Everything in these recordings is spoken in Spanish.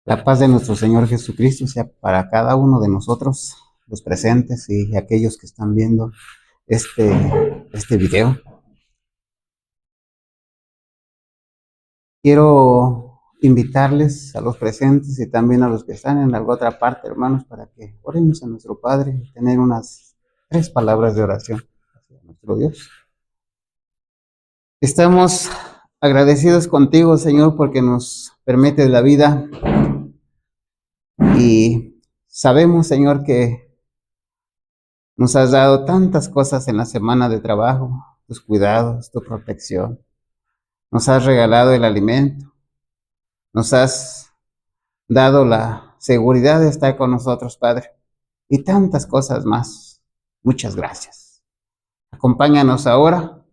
La paz de nuestro Señor Jesucristo sea para cada uno de nosotros, los presentes y aquellos que están viendo este video. Quiero invitarles a los presentes y también a los que están en la otra parte, hermanos, para que oremos a nuestro Padre y tener unas 3 palabras de oración hacia nuestro Dios. Estamos agradecidos contigo, Señor, porque nos permites la vida y sabemos, Señor, que nos has dado tantas cosas en la semana de trabajo, tus cuidados, tu protección. Nos has regalado el alimento, nos has dado la seguridad de estar con nosotros, Padre, y tantas cosas más. Muchas gracias. Acompáñanos ahora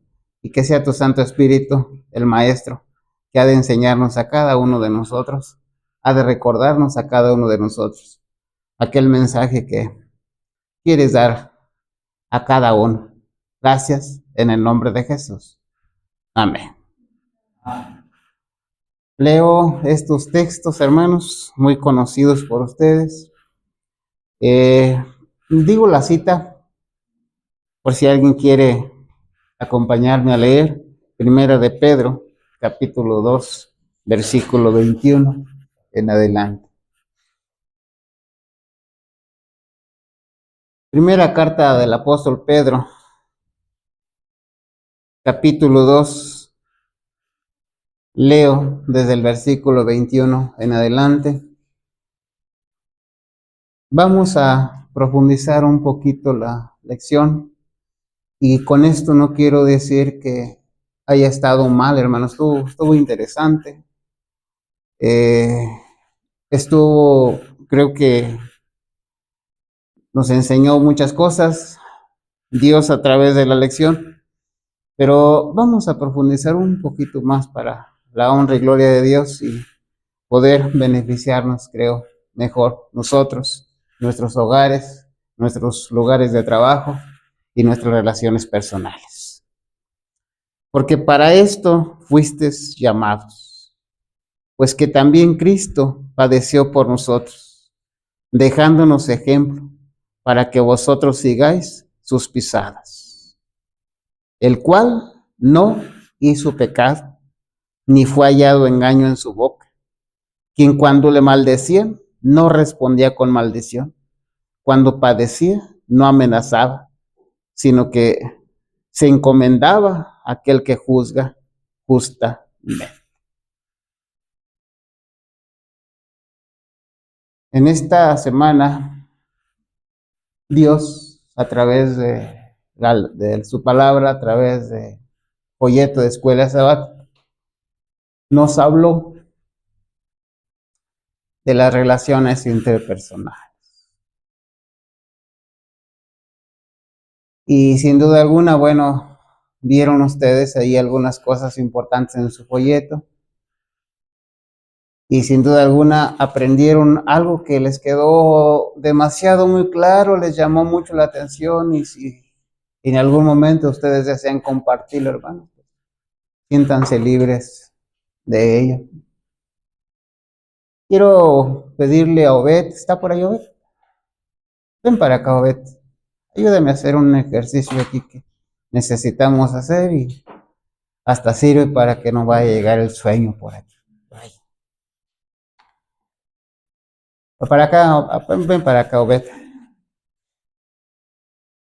y que sea tu Santo Espíritu, el Maestro, que ha de enseñarnos a cada uno de nosotros, ha de recordarnos a cada uno de nosotros aquel mensaje que quieres dar a cada uno. Gracias en el nombre de Jesús. Amén. Leo estos textos, hermanos, muy conocidos por ustedes. Digo la cita por si alguien quiere acompañarme a leer. Primera de Pedro, capítulo 2, versículo 21 en adelante. Primera carta del apóstol Pedro, capítulo 2. Leo desde el versículo 21 en adelante. Vamos a profundizar un poquito la lección y con esto no quiero decir que haya estado mal, hermanos. Estuvo interesante. Creo que nos enseñó muchas cosas Dios a través de la lección, pero vamos a profundizar un poquito más para la honra y gloria de Dios y poder beneficiarnos, creo, mejor nosotros, nuestros hogares, nuestros lugares de trabajo y nuestras relaciones personales. Porque para esto fuisteis llamados, pues que también Cristo padeció por nosotros, dejándonos ejemplo para que vosotros sigáis sus pisadas, el cual no hizo pecado, ni fue hallado engaño en su boca, quien cuando le maldecían, no respondía con maldición, cuando padecía, no amenazaba, sino que se encomendaba a aquel que juzga justamente. En esta semana, Dios, a través de su palabra, a través de folleto de Escuela Sabática, nos habló de las relaciones interpersonales. Y sin duda alguna, bueno, vieron ustedes ahí algunas cosas importantes en su folleto. Y sin duda alguna aprendieron algo que les quedó demasiado muy claro, les llamó mucho la atención. Y si en algún momento ustedes desean compartirlo, hermanos, siéntanse libres de ello. Quiero pedirle a Obed, ¿está por ahí Obed? Ven para acá, Obed. Ayúdame a hacer un ejercicio aquí que necesitamos hacer y hasta sirve para que no vaya a llegar el sueño por aquí. Para acá, ven para acá, Obed.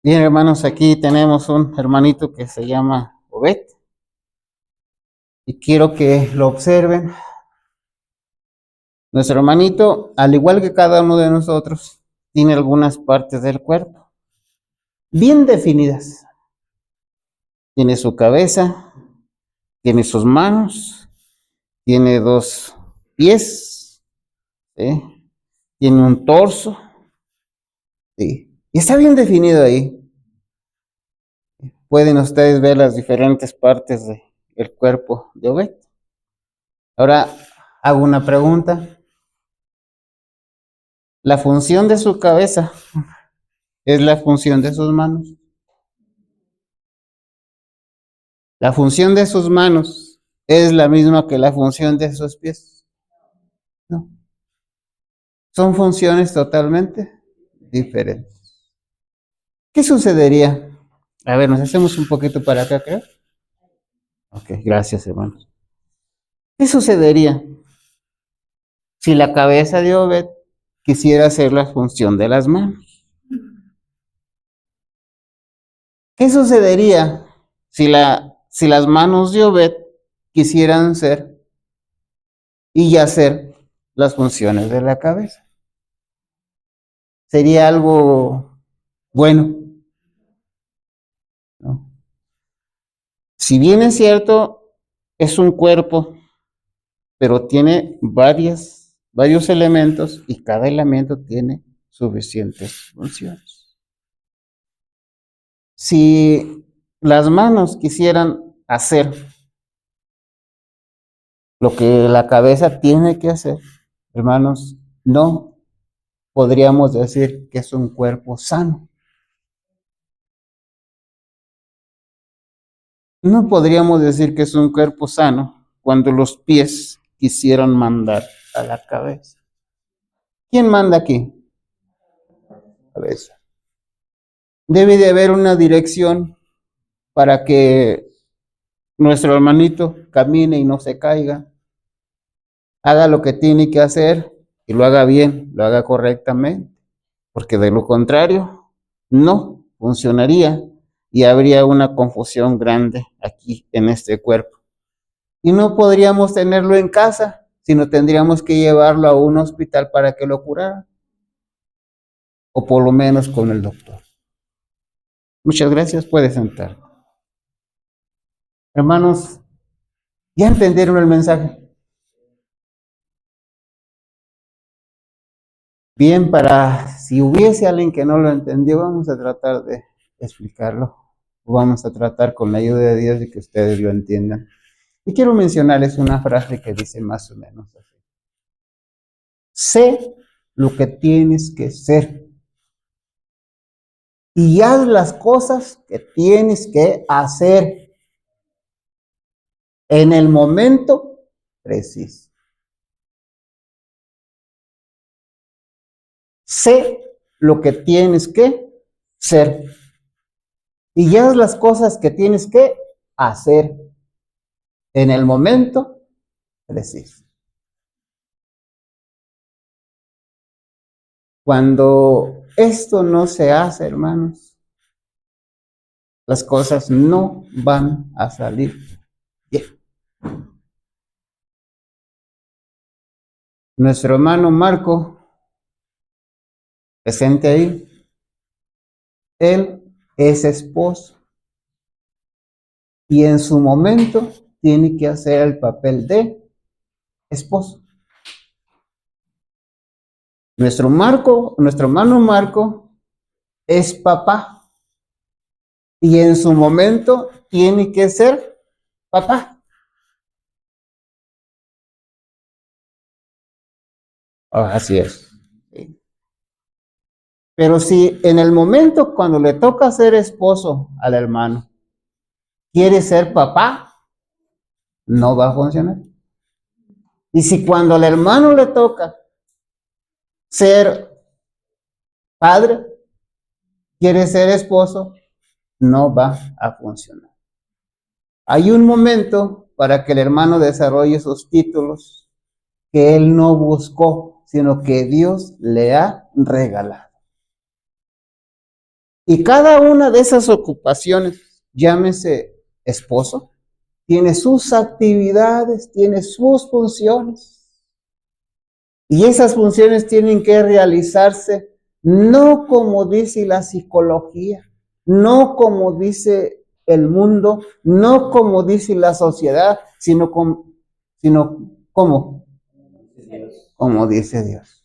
Bien, hermanos, aquí tenemos un hermanito que se llama Obed y quiero que lo observen. Nuestro hermanito, al igual que cada uno de nosotros, tiene algunas partes del cuerpo bien definidas. Tiene su cabeza, tiene sus manos, tiene 2 pies, ¿sí? Tiene un torso, ¿sí? Y está bien definido ahí. Pueden ustedes ver las diferentes partes del cuerpo de Obed. Ahora hago una pregunta. La función de su cabeza es la función de sus manos. La función de sus manos es la misma que la función de sus pies. No. Son funciones totalmente diferentes. ¿Qué sucedería? A ver, nos hacemos un poquito para acá, creo. Ok, gracias, hermanos. ¿Qué sucedería si la cabeza de Obed quisiera hacer la función de las manos? ¿Qué sucedería si las manos de Obed quisieran ser y hacer las funciones de la cabeza? Sería algo bueno, ¿no? Si bien es cierto, es un cuerpo, pero tiene varios elementos y cada elemento tiene suficientes funciones. Si las manos quisieran hacer lo que la cabeza tiene que hacer, hermanos, no podríamos decir que es un cuerpo sano. No podríamos decir que es un cuerpo sano cuando los pies quisieran mandar a la cabeza. ¿Quién manda aquí? Cabeza. Debe de haber una dirección para que nuestro hermanito camine y no se caiga, haga lo que tiene que hacer y lo haga bien, lo haga correctamente, porque de lo contrario no funcionaría y habría una confusión grande aquí en este cuerpo. Y no podríamos tenerlo en casa, sino tendríamos que llevarlo a un hospital para que lo curara, o por lo menos con el doctor. Muchas gracias, puede sentar. Hermanos, ¿ya entendieron el mensaje? Bien, para si hubiese alguien que no lo entendió, vamos a tratar de explicarlo. Vamos a tratar con la ayuda de Dios de que ustedes lo entiendan. Y quiero mencionarles una frase que dice más o menos así. Sé lo que tienes que ser y haz las cosas que tienes que hacer en el momento preciso. Sé lo que tienes que ser y haz las cosas que tienes que hacer en el momento preciso. Cuando esto no se hace, hermanos, las cosas no van a salir bien. Nuestro hermano Marco, presente ahí, él es esposo y en su momento tiene que hacer el papel de esposo. Nuestro hermano Marco es papá y en su momento tiene que ser papá. Así es. Pero si en el momento cuando le toca ser esposo al hermano, quiere ser papá, no va a funcionar. Y si cuando al hermano le toca ser padre, quiere ser esposo, no va a funcionar. Hay un momento para que el hermano desarrolle esos títulos que él no buscó, sino que Dios le ha regalado. Y cada una de esas ocupaciones, llámese esposo, tiene sus actividades, tiene sus funciones. Y esas funciones tienen que realizarse no como dice la psicología, no como dice el mundo, no como dice la sociedad, sino como dice Dios.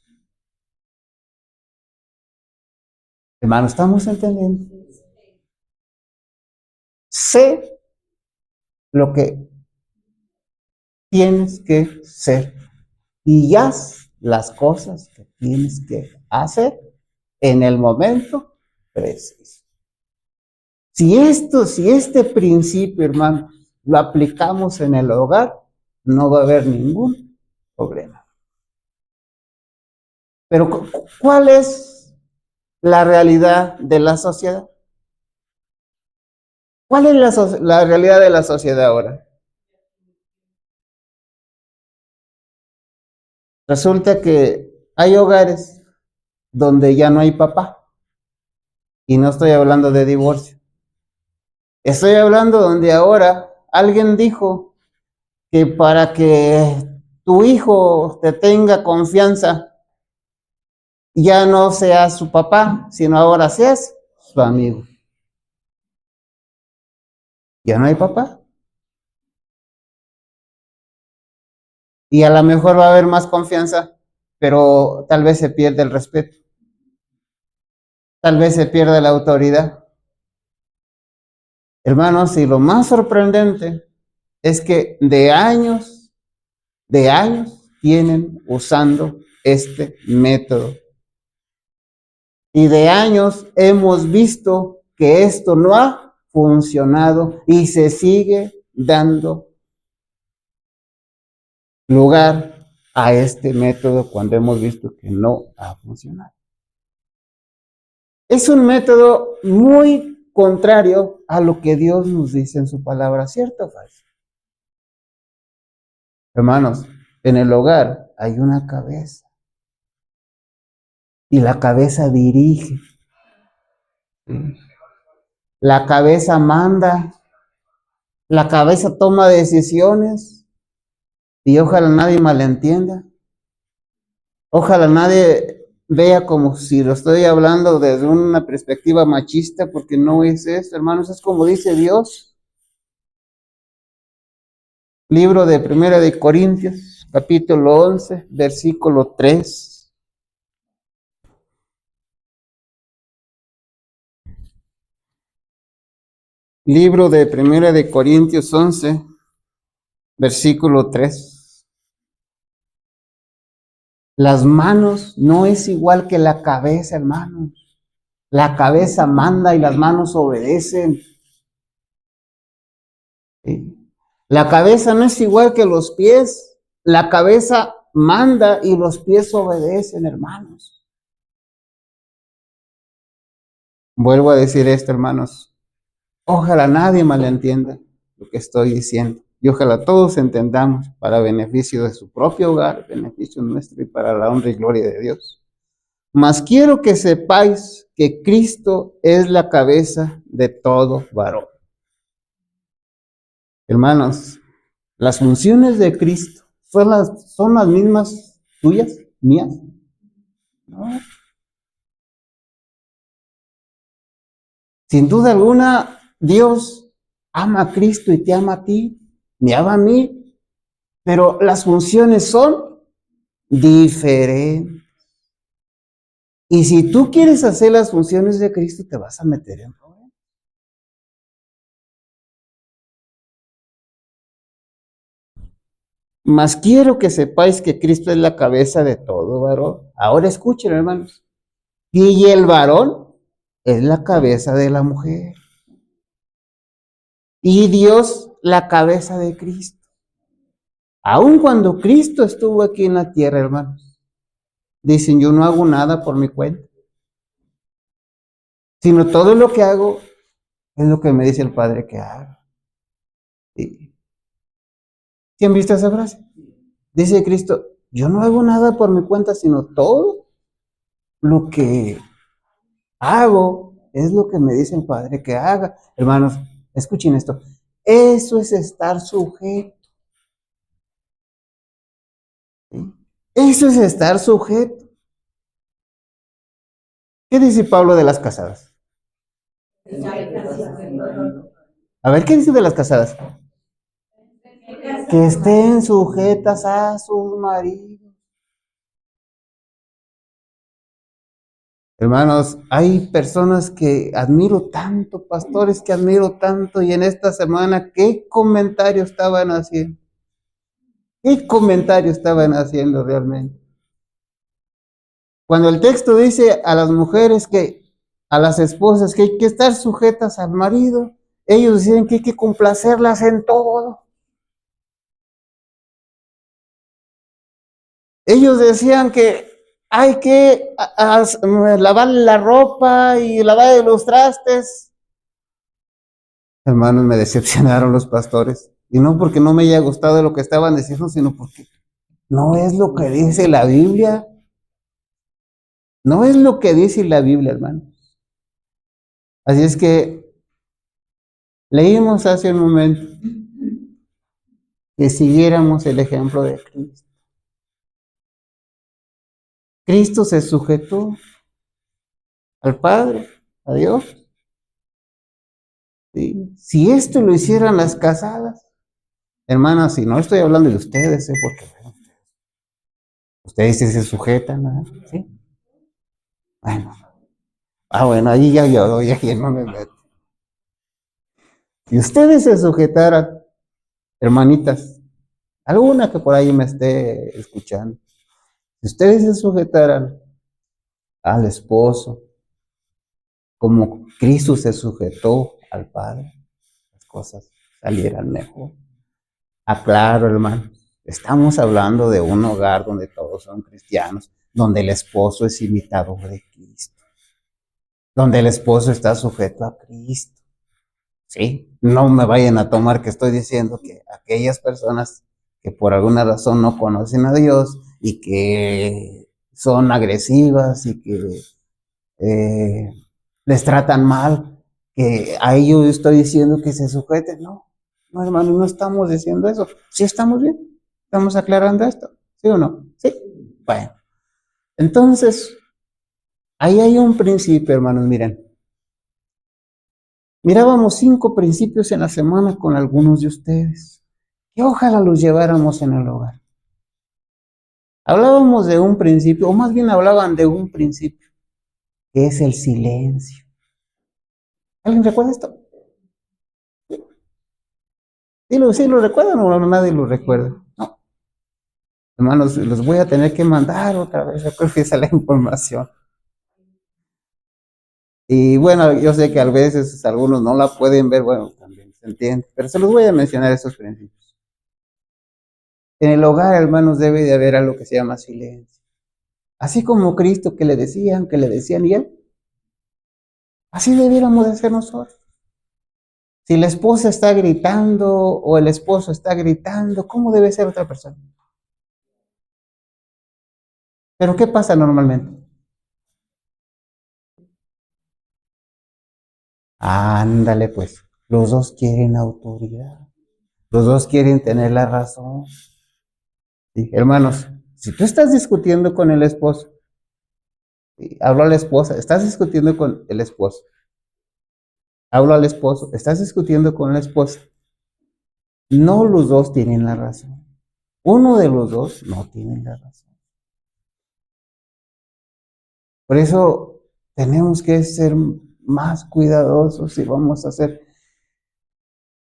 Hermano, ¿estamos entendiendo? Sé lo que tienes que ser y haz las cosas que tienes que hacer en el momento preciso. Si este principio, hermano, lo aplicamos en el hogar, no va a haber ningún problema. Pero ¿cuál es la realidad de la sociedad? ¿Cuál es la realidad de la sociedad ahora? Resulta que hay hogares donde ya no hay papá. Y no estoy hablando de divorcio. Estoy hablando donde ahora alguien dijo que para que tu hijo te tenga confianza, ya no seas su papá, sino ahora seas su amigo. Ya no hay papá. Y a lo mejor va a haber más confianza, pero tal vez se pierde el respeto. Tal vez se pierda la autoridad. Hermanos, y lo más sorprendente es que de años tienen usando este método. Y de años hemos visto que esto no ha funcionado y se sigue dando lugar a este método cuando hemos visto que no ha funcionado. Es un método muy contrario a lo que Dios nos dice en su palabra, ¿cierto o falso? Hermanos, en el hogar hay una cabeza y la cabeza dirige, la cabeza manda, la cabeza toma decisiones y ojalá nadie malentienda, ojalá nadie vea como si lo estoy hablando desde una perspectiva machista, porque no es eso, hermanos, es como dice Dios. Libro de Primera de Corintios, capítulo 11, versículo 3. Libro de Primera de Corintios 11, versículo 3. Las manos no es igual que la cabeza, hermanos. La cabeza manda y las manos obedecen. ¿Sí? La cabeza no es igual que los pies. La cabeza manda y los pies obedecen, hermanos. Vuelvo a decir esto, hermanos. Ojalá nadie malentienda lo que estoy diciendo. Y ojalá todos entendamos para beneficio de su propio hogar, beneficio nuestro y para la honra y gloria de Dios. Mas quiero que sepáis que Cristo es la cabeza de todo varón. Hermanos, las funciones de Cristo son las mismas tuyas, mías. No. Sin duda alguna, Dios ama a Cristo y te ama a ti, me ama a mí, pero las funciones son diferentes. Y si tú quieres hacer las funciones de Cristo, te vas a meter en problemas. Mas quiero que sepáis que Cristo es la cabeza de todo varón. Ahora escuchen, hermanos. Y el varón es la cabeza de la mujer. Y Dios la cabeza de Cristo. Aun cuando Cristo estuvo aquí en la tierra, hermanos, dicen, yo no hago nada por mi cuenta, sino todo lo que hago es lo que me dice el Padre que haga. ¿Sí? ¿Quién viste esa frase? Dice Cristo, yo no hago nada por mi cuenta, sino todo lo que hago es lo que me dice el Padre que haga. Hermanos, escuchen esto. Eso es estar sujeto. ¿Sí? Eso es estar sujeto. ¿Qué dice Pablo de las casadas? A ver, ¿qué dice de las casadas? Que estén sujetas a sus maridos. Hermanos, hay personas que admiro tanto, pastores que admiro tanto, y en esta semana, ¿qué comentario estaban haciendo? ¿Qué comentario estaban haciendo realmente? Cuando el texto dice a las mujeres a las esposas que hay que estar sujetas al marido, ellos dicen que hay que complacerlas en todo. Ellos decían que hay que lavar la ropa y lavar los trastes. Hermanos, me decepcionaron los pastores. Y no porque no me haya gustado lo que estaban diciendo, sino porque no es lo que dice la Biblia. No es lo que dice la Biblia, hermano. Así es que leímos hace un momento que siguiéramos el ejemplo de Cristo. Cristo se sujetó al Padre, a Dios. ¿Sí? Si esto lo hicieran las casadas, hermanas, si no estoy hablando de ustedes, porque bueno, ustedes sí se sujetan, ¿no? ¿Sí? Bueno, bueno, ahí ya yo doy, ahí no me meto. Si ustedes se sujetaran, hermanitas, alguna que por ahí me esté escuchando, si ustedes se sujetaran al esposo, como Cristo se sujetó al Padre, las cosas salieran mejor. Aclaro, hermano, estamos hablando de un hogar donde todos son cristianos, donde el esposo es imitador de Cristo, donde el esposo está sujeto a Cristo. Sí, no me vayan a tomar que estoy diciendo que aquellas personas que por alguna razón no conocen a Dios y que son agresivas y que les tratan mal, que a ellos estoy diciendo que se sujeten. No, no, hermano, no estamos diciendo eso. Sí estamos bien, estamos aclarando esto, ¿sí o no? Sí. Bueno, entonces, ahí hay un principio, hermanos, miren. Mirábamos 5 principios en la semana con algunos de ustedes, que ojalá los lleváramos en el hogar. Hablábamos de un principio, o más bien hablaban de un principio, que es el silencio. ¿Alguien recuerda esto? Sí lo recuerdan o nadie lo recuerda? No. Hermanos, los voy a tener que mandar otra vez, recuerden la información. Y bueno, yo sé que a veces algunos no la pueden ver, bueno, también se entiende, pero se los voy a mencionar esos principios. En el hogar, hermanos, debe de haber algo que se llama silencio. Así como Cristo que le decían, y él, así debiéramos de ser nosotros. Si la esposa está gritando o el esposo está gritando, ¿cómo debe ser otra persona? Pero ¿qué pasa normalmente? Ándale, pues, los dos quieren autoridad, los dos quieren tener la razón. ¿Sí? Hermanos, si tú estás discutiendo con el esposo, hablo a la esposa, estás discutiendo con el esposo, hablo al esposo, estás discutiendo con la esposa, no los dos tienen la razón. Uno de los dos no tiene la razón. Por eso tenemos que ser más cuidadosos y vamos a ser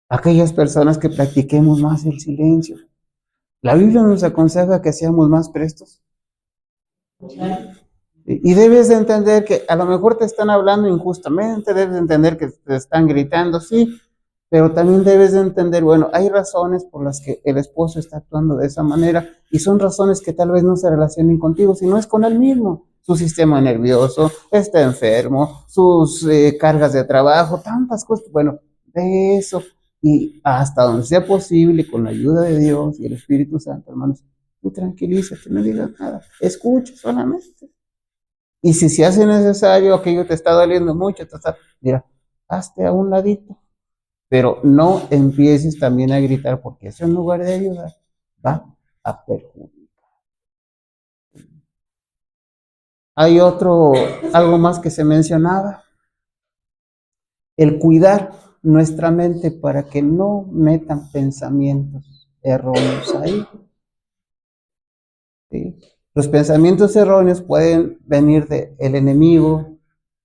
aquellas personas que practiquemos más el silencio. La Biblia nos aconseja que seamos más prestos. Y debes de entender que a lo mejor te están hablando injustamente, debes de entender que te están gritando, sí, pero también debes de entender, bueno, hay razones por las que el esposo está actuando de esa manera y son razones que tal vez no se relacionen contigo, sino es con él mismo. Su sistema nervioso, está enfermo, sus cargas de trabajo, tantas cosas. Bueno, de eso y hasta donde sea posible, con la ayuda de Dios y el Espíritu Santo, hermanos, tú tranquilízate, no digas nada, escucha solamente. Y si se hace necesario, aquello te está doliendo mucho, mira, hazte a un ladito, pero no empieces también a gritar, porque eso en lugar de ayudar va a perjudicar. Hay algo más que se mencionaba, el cuidar nuestra mente para que no metan pensamientos erróneos ahí. ¿Sí? Los pensamientos erróneos pueden venir del enemigo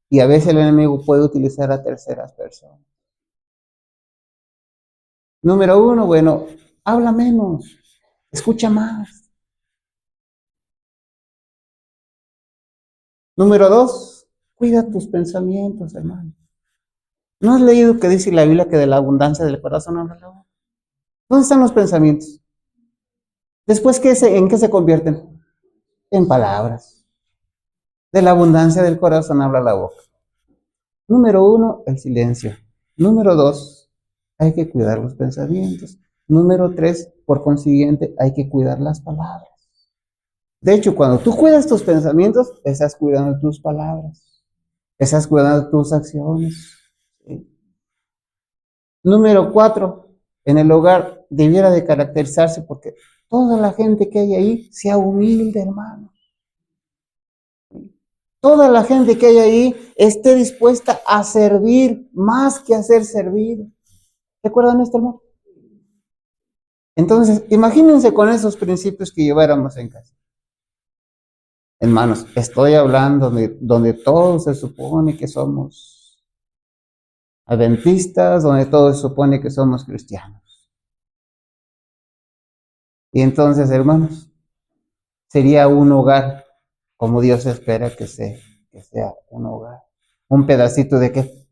y a veces el enemigo puede utilizar a terceras personas. Número 1, bueno, habla menos, escucha más. Número 2, cuida tus pensamientos, hermano. ¿No has leído que dice la Biblia que de la abundancia del corazón habla la boca? ¿Dónde están los pensamientos? Después, ¿en qué se convierten? En palabras. De la abundancia del corazón habla la boca. Número 1, el silencio. Número 2, hay que cuidar los pensamientos. Número 3, por consiguiente, hay que cuidar las palabras. De hecho, cuando tú cuidas tus pensamientos, estás cuidando tus palabras, estás cuidando tus acciones. ¿Sí? Número 4, en el hogar debiera de caracterizarse porque toda la gente que hay ahí sea humilde, hermano. Toda la gente que hay ahí esté dispuesta a servir más que a ser servido. ¿Recuerdan esto, hermano? Entonces, imagínense con esos principios que lleváramos en casa. Hermanos, estoy hablando de donde todos se supone que somos adventistas, donde todos se supone que somos cristianos. Y entonces, hermanos, sería un hogar como Dios espera que sea un hogar. ¿Un pedacito de qué?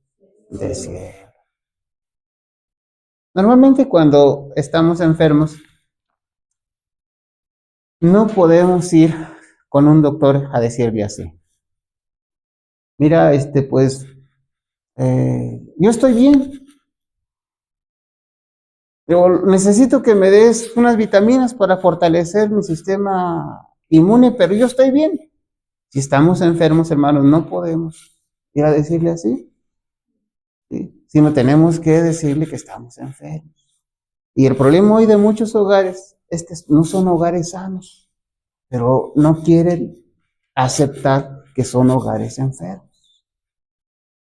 De cielo. Normalmente cuando estamos enfermos, no podemos ir con un doctor a decirle así. Mira, pues, yo estoy bien. Yo necesito que me des unas vitaminas para fortalecer mi sistema inmune, pero yo estoy bien. Si estamos enfermos, hermanos, no podemos ir a decirle así. ¿Sí? Sino tenemos que decirle que estamos enfermos. Y el problema hoy de muchos hogares es que no son hogares sanos, pero no quieren aceptar que son hogares enfermos.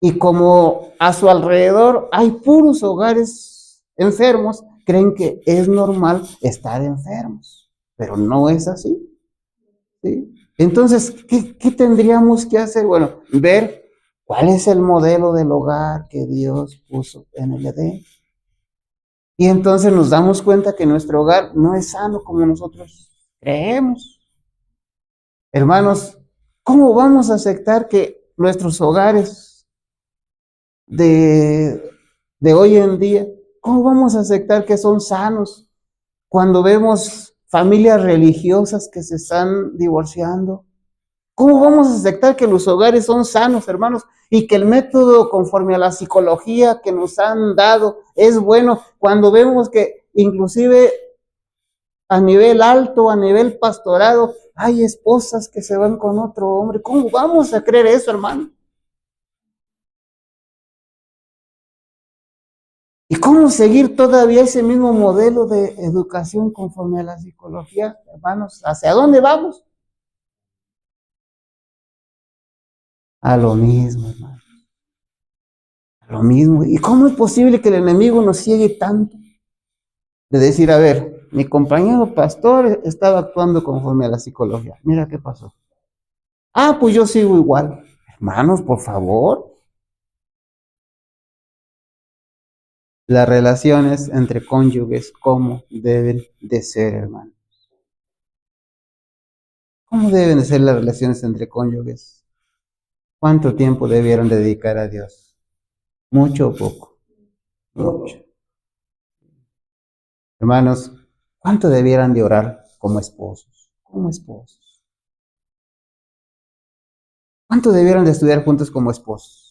Y como a su alrededor hay puros hogares enfermos, creen que es normal estar enfermos, pero no es así. ¿Sí? Entonces, ¿qué tendríamos que hacer? Bueno, ver cuál es el modelo del hogar que Dios puso en el Edén. Y entonces nos damos cuenta que nuestro hogar no es sano como nosotros creemos. Hermanos, ¿cómo vamos a aceptar que nuestros hogares de hoy en día, cómo vamos a aceptar que son sanos cuando vemos familias religiosas que se están divorciando? ¿Cómo vamos a aceptar que los hogares son sanos, hermanos? Y que el método conforme a la psicología que nos han dado es bueno cuando vemos que inclusive a nivel alto, a nivel pastorado, hay esposas que se van con otro hombre. ¿Cómo vamos a creer eso, hermano? ¿Y cómo seguir todavía ese mismo modelo de educación conforme a la psicología, hermanos? ¿Hacia dónde vamos? A lo mismo, hermano. A lo mismo. ¿Y cómo es posible que el enemigo nos ciegue tanto? De decir, a ver, mi compañero pastor estaba actuando conforme a la psicología. Mira qué pasó. Ah, pues yo sigo igual. Hermanos, por favor. Las relaciones entre cónyuges, ¿cómo deben de ser, hermano? ¿Cómo deben de ser las relaciones entre cónyuges? ¿Cuánto tiempo debieron dedicar a Dios? ¿Mucho o poco? Mucho. Hermanos, ¿cuánto debieran de orar como esposos? Como esposos. ¿Cuánto debieron de estudiar juntos como esposos?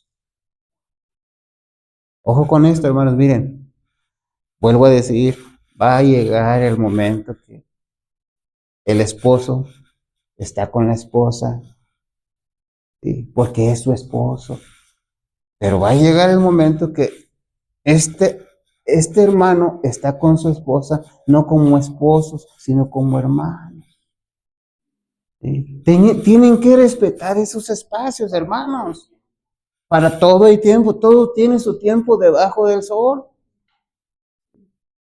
Ojo con esto, hermanos, miren. Vuelvo a decir, va a llegar el momento que el esposo está con la esposa, ¿sí? Porque es su esposo. Pero va a llegar el momento que este hermano está con su esposa, no como esposos, sino como hermanos. ¿Sí? Tienen que respetar esos espacios, hermanos. Para todo hay tiempo, todo tiene su tiempo debajo del sol.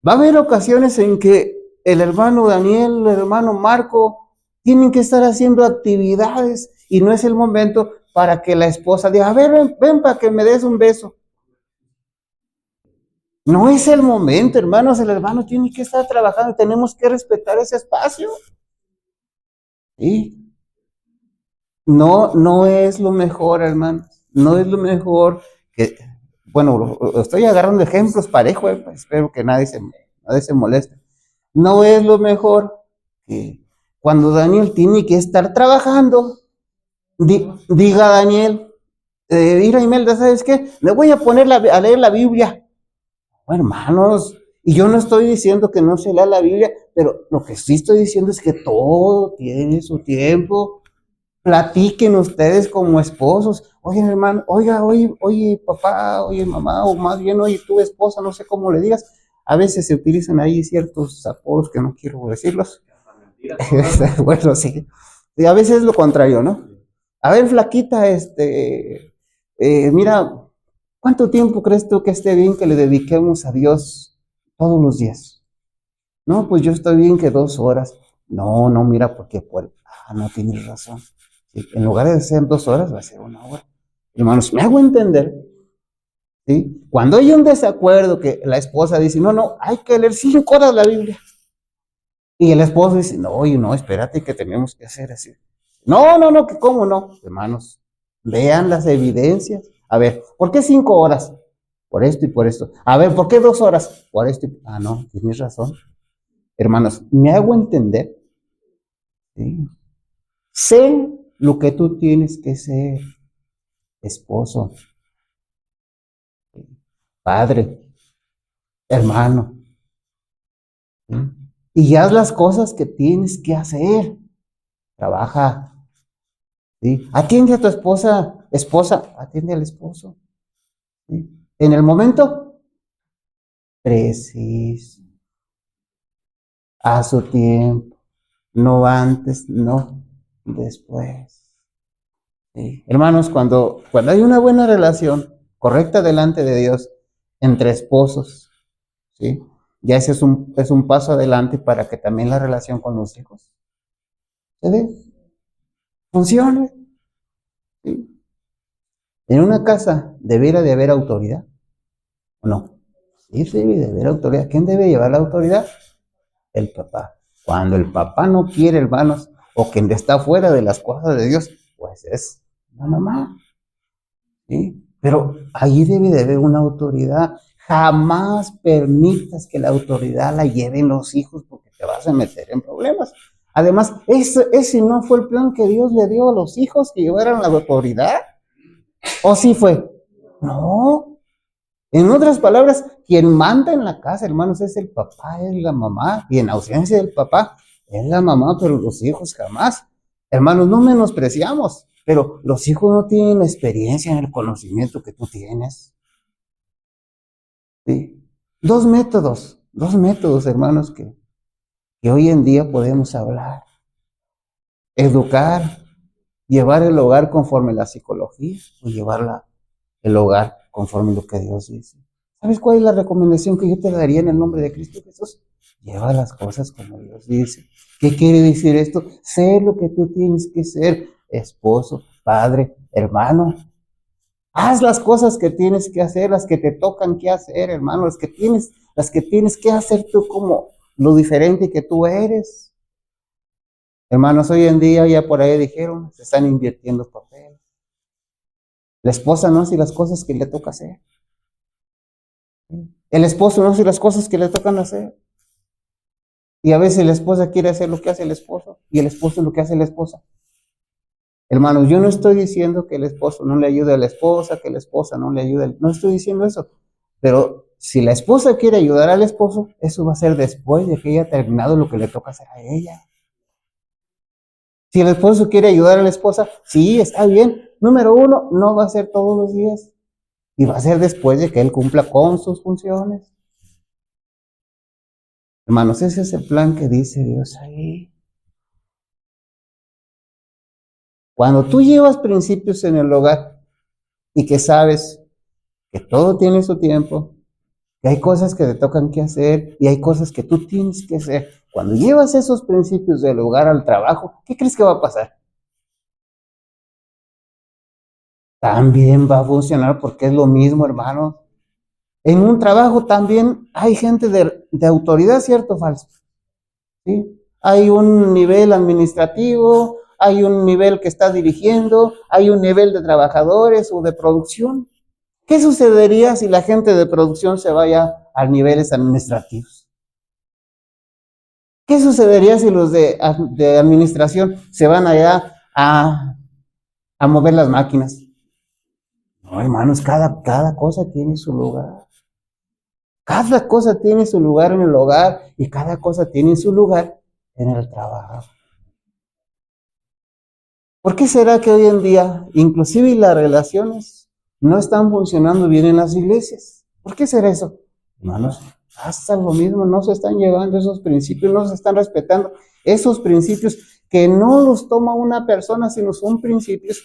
Va a haber ocasiones en que el hermano Daniel, el hermano Marco, tienen que estar haciendo actividades y no es el momento para que la esposa diga, a ver, ven para que me des un beso. No es el momento, hermanos, el hermano tiene que estar trabajando, tenemos que respetar ese espacio. ¿Sí? No es lo mejor, hermanos, no es lo mejor que, bueno, estoy agarrando ejemplos parejos, espero que nadie se moleste. No es lo mejor que cuando Daniel tiene que estar trabajando, Diga Daniel, mira Imelda, ¿sabes qué? Me voy a poner a leer la Biblia. Bueno, hermanos, y yo no estoy diciendo que no se lea la Biblia, pero lo que sí estoy diciendo es que todo tiene su tiempo. Platiquen ustedes como esposos. Oye, hermano, oye, papá, oye, mamá, o más bien, oye, tu esposa, no sé cómo le digas. A veces se utilizan ahí ciertos apodos que no quiero decirlos. Bueno, sí. Y a veces es lo contrario, ¿no? A ver, flaquita, mira, ¿cuánto tiempo crees tú que esté bien que le dediquemos a Dios todos los días? No, pues yo estoy bien que 2 horas. No, no, mira, porque no tienes razón. Sí, en lugar de ser 2 horas, va a ser 1 hora. Hermanos, me hago entender, ¿sí? Cuando hay un desacuerdo que la esposa dice, no, no, hay que leer 5 horas la Biblia. Y el esposo dice, no, oye, no, espérate que tenemos que hacer así. No, no, no, que cómo no. Hermanos, vean las evidencias. A ver, ¿por qué 5 horas? Por esto y por esto. A ver, ¿por qué 2 horas? Por esto y... Ah, no, tienes razón. Hermanos, me hago entender, ¿sí? Sé lo que tú tienes que ser, esposo, padre, hermano, ¿sí? Y haz las cosas que tienes que hacer. Trabaja, ¿sí? Atiende a tu esposa, atiende al esposo, ¿sí? En el momento preciso, a su tiempo, no antes, no después. ¿Sí? Hermanos, cuando hay una buena relación correcta delante de Dios entre esposos, ¿sí? Ya ese es un paso adelante para que también la relación con los hijos se dé, funcione, ¿sí? En una casa debiera de haber autoridad, ¿o no? Sí, sí, debe de haber autoridad. ¿Quién debe llevar la autoridad? El papá. Cuando el papá no quiere, hermanos, o quien está fuera de las cosas de Dios, pues es la mamá, ¿sí? Pero ahí debe de haber una autoridad. Jamás permitas que la autoridad la lleven los hijos porque te vas a meter en problemas. Además, ese no fue el plan que Dios le dio a los hijos, que llevaran la autoridad. ¿O sí fue? No. En otras palabras, quien manda en la casa, hermanos, es el papá, es la mamá. Y en ausencia del papá, es la mamá, pero los hijos jamás. Hermanos, no menospreciamos, pero los hijos no tienen experiencia en el conocimiento que tú tienes. ¿Sí? Dos métodos, hermanos, que hoy en día podemos hablar. Educar, llevar el hogar conforme la psicología o llevar el hogar conforme lo que Dios dice. ¿Sabes cuál es la recomendación que yo te daría en el nombre de Cristo Jesús? Lleva las cosas como Dios dice. ¿Qué quiere decir esto? Sé lo que tú tienes que ser, esposo, padre, hermano. Haz las cosas que tienes que hacer, las que te tocan que hacer, hermano, las que tienes que hacer tú como lo diferente que tú eres. Hermanos, hoy en día ya por ahí dijeron, se están invirtiendo papel. La esposa no hace las cosas que le toca hacer. El esposo no hace las cosas que le tocan hacer. Y a veces la esposa quiere hacer lo que hace el esposo y el esposo lo que hace la esposa. Hermanos, yo no estoy diciendo que el esposo no le ayude a la esposa, que la esposa no le ayude. No estoy diciendo eso. Pero si la esposa quiere ayudar al esposo, eso va a ser después de que haya terminado lo que le toca hacer a ella. Si el esposo quiere ayudar a la esposa, sí, está bien. Número uno, no va a ser todos los días. Y va a ser después de que él cumpla con sus funciones. Hermanos, ese es el plan que dice Dios ahí. Cuando tú llevas principios en el hogar y que sabes que todo tiene su tiempo, que hay cosas que te tocan que hacer y hay cosas que tú tienes que hacer, cuando llevas esos principios del hogar al trabajo, ¿qué crees que va a pasar? También va a funcionar porque es lo mismo, hermanos. En un trabajo también hay gente de autoridad, ¿cierto o falso? ¿Sí? Hay un nivel administrativo, hay un nivel que está dirigiendo, hay un nivel de trabajadores o de producción. ¿Qué sucedería si la gente de producción se vaya a niveles administrativos? ¿Qué sucedería si los de administración se van allá a mover las máquinas. No, hermanos, cada cosa tiene su lugar. Cada cosa tiene su lugar en el hogar y cada cosa tiene su lugar en el trabajo. ¿Por qué será que hoy en día, inclusive las relaciones, no están funcionando bien en las iglesias? ¿Por qué será eso? Hermanos, hasta lo mismo, no se están llevando esos principios, no se están respetando esos principios que no los toma una persona, sino son principios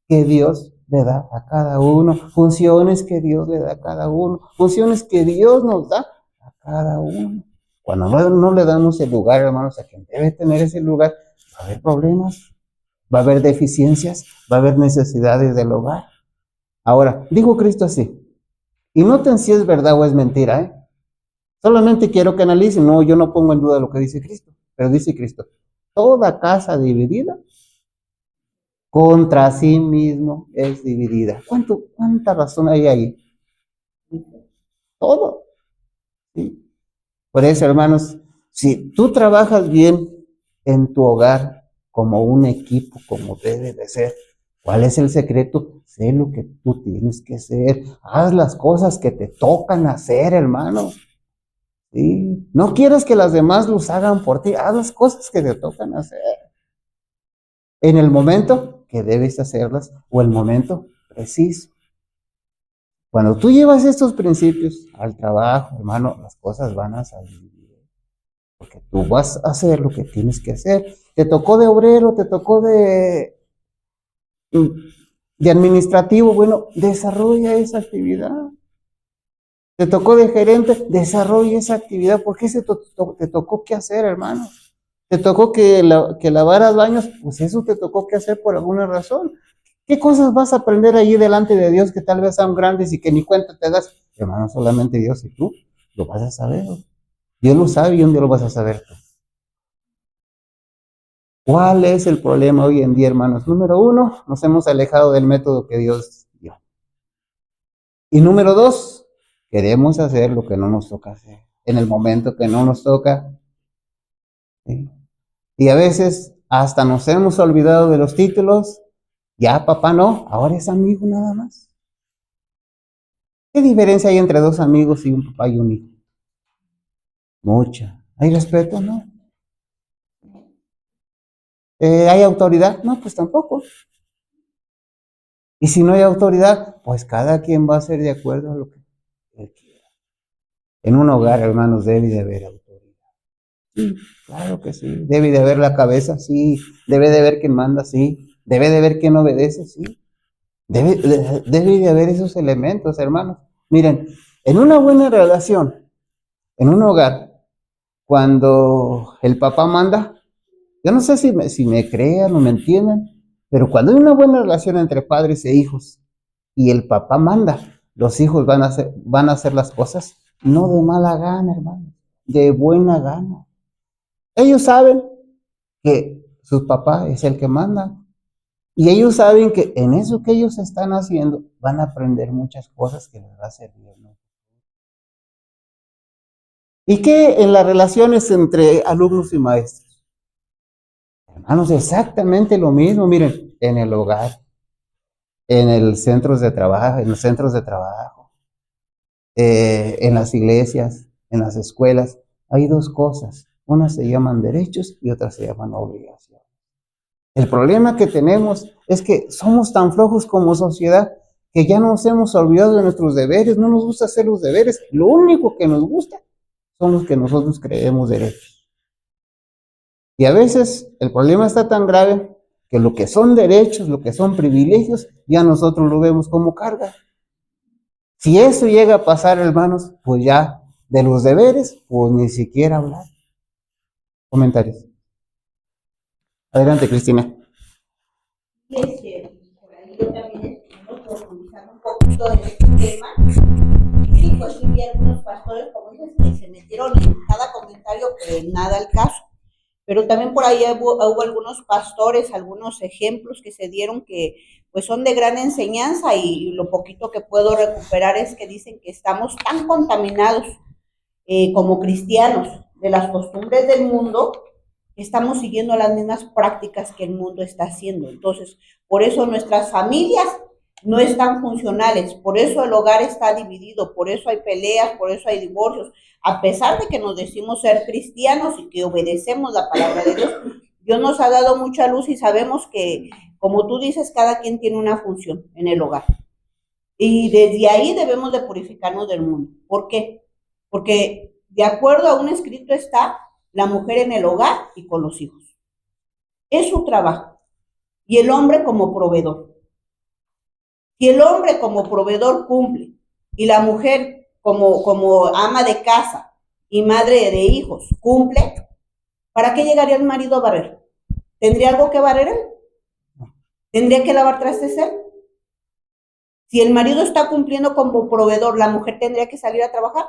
que Dios le da a cada uno, funciones que Dios le da a cada uno, funciones que Dios nos da a cada uno. Cuando no le damos el lugar, hermanos, a quien debe tener ese lugar, va a haber problemas, va a haber deficiencias, va a haber necesidades del hogar. Ahora, dijo Cristo así, y noten si es verdad o es mentira, ¿eh? Solamente quiero que analicen, no, yo no pongo en duda lo que dice Cristo, pero dice Cristo, toda casa dividida contra sí mismo es dividida. ¿Cuánta razón hay ahí? Todo. ¿Sí? Por eso, hermanos, si tú trabajas bien en tu hogar como un equipo, como debe de ser, ¿cuál es el secreto? Sé lo que tú tienes que hacer. Haz las cosas que te tocan hacer, hermano. ¿Sí? No quieres que las demás los hagan por ti. Haz las cosas que te tocan hacer. En el momento que debes hacerlas o el momento preciso. Cuando tú llevas estos principios al trabajo, hermano, las cosas van a salir bien. Porque tú vas a hacer lo que tienes que hacer. Te tocó de obrero, te tocó de administrativo. Bueno, desarrolla esa actividad. Te tocó de gerente, desarrolla esa actividad. ¿Por qué te tocó que hacer, hermano? Te tocó que lavaras baños, pues eso te tocó que hacer por alguna razón. ¿Qué cosas vas a aprender allí delante de Dios que tal vez sean grandes y que ni cuenta te das? Hermano, solamente Dios y tú lo vas a saber. Dios lo sabe y un día lo vas a saber tú. ¿Cuál es el problema hoy en día, hermanos? Número uno, nos hemos alejado del método que Dios dio. Y número dos, queremos hacer lo que no nos toca hacer, en el momento que no nos toca. ¿Sí? Y a veces hasta nos hemos olvidado de los títulos. Ya papá no, ahora es amigo nada más. ¿Qué diferencia hay entre dos amigos y un papá y un hijo? Mucha. ¿Hay respeto? No. ¿Hay autoridad? No, pues tampoco. Y si no hay autoridad, pues cada quien va a ser de acuerdo a lo que él quiera. En un hogar, hermanos, debe de haber autoridad. Sí, claro que sí. Debe de haber la cabeza, sí. Debe de haber quien manda, sí. Debe de haber quien obedece, sí. Debe de haber esos elementos, hermanos. Miren, en una buena relación, en un hogar, cuando el papá manda, yo no sé si me crean o me entiendan, pero cuando hay una buena relación entre padres e hijos y el papá manda, los hijos van a hacer las cosas no de mala gana, hermano, de buena gana. Ellos saben que su papá es el que manda y ellos saben que en eso que ellos están haciendo van a aprender muchas cosas que les va a servir, ¿no? ¿Y qué en las relaciones entre alumnos y maestros? Hermanos, exactamente lo mismo, miren, en el hogar, en el centros de trabajo, en los centros de trabajo, en las iglesias, en las escuelas, hay dos cosas. Unas se llaman derechos y otras se llaman obligaciones. El problema que tenemos es que somos tan flojos como sociedad que ya nos hemos olvidado de nuestros deberes, no nos gusta hacer los deberes, lo único que nos gusta son los que nosotros creemos derechos. Y a veces el problema está tan grave que lo que son derechos, lo que son privilegios, ya nosotros lo vemos como carga. Si eso llega a pasar, hermanos, pues ya de los deberes, pues ni siquiera hablar. Comentarios. Adelante, Cristina. Por ahí yo también estuve profundizando un poquito en este tema. Sí, pues sí vi algunos pastores, como dices, que se metieron en cada comentario, pero nada al caso. Pero también por ahí hubo algunos pastores, algunos ejemplos que se dieron que pues son de gran enseñanza y lo poquito que puedo recuperar es que dicen que estamos tan contaminados como cristianos de las costumbres del mundo estamos siguiendo las mismas prácticas que el mundo está haciendo. Entonces, por eso nuestras familias no están funcionales, por eso el hogar está dividido, por eso hay peleas, por eso hay divorcios. A pesar de que nos decimos ser cristianos y que obedecemos la palabra de Dios, Dios nos ha dado mucha luz y sabemos que, como tú dices, cada quien tiene una función en el hogar. Y desde ahí debemos de purificarnos del mundo. ¿Por qué? Porque de acuerdo a un escrito está la mujer en el hogar y con los hijos. Es su trabajo. Y el hombre como proveedor. Si el hombre como proveedor cumple y la mujer como ama de casa y madre de hijos cumple, ¿para qué llegaría el marido a barrer? ¿Tendría algo que barrer él? ¿Tendría que lavar trastes él? Si el marido está cumpliendo como proveedor, ¿la mujer tendría que salir a trabajar?